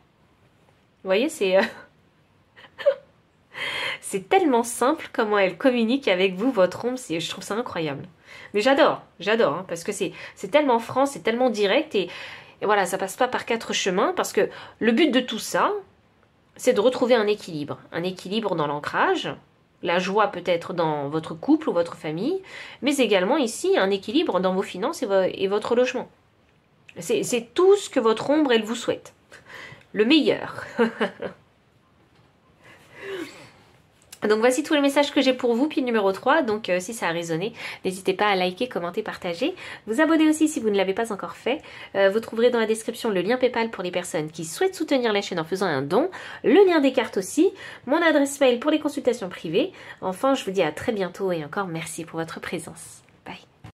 Vous voyez, c'est... c'est tellement simple comment elle communique avec vous, votre ombre, je trouve ça incroyable. Mais j'adore, hein, parce que c'est tellement franc, c'est tellement direct, et voilà, ça passe pas par 4 chemins, parce que le but de tout ça, c'est de retrouver un équilibre dans l'ancrage, la joie peut-être dans votre couple ou votre famille, mais également ici, un équilibre dans vos finances et votre logement. C'est tout ce que votre ombre, elle vous souhaite. Le meilleur. Donc voici tous les messages que j'ai pour vous, pile numéro 3, donc si ça a résonné, n'hésitez pas à liker, commenter, partager, vous abonner aussi si vous ne l'avez pas encore fait, vous trouverez dans la description le lien PayPal pour les personnes qui souhaitent soutenir la chaîne en faisant un don, le lien des cartes aussi, mon adresse mail pour les consultations privées, enfin je vous dis à très bientôt et encore merci pour votre présence.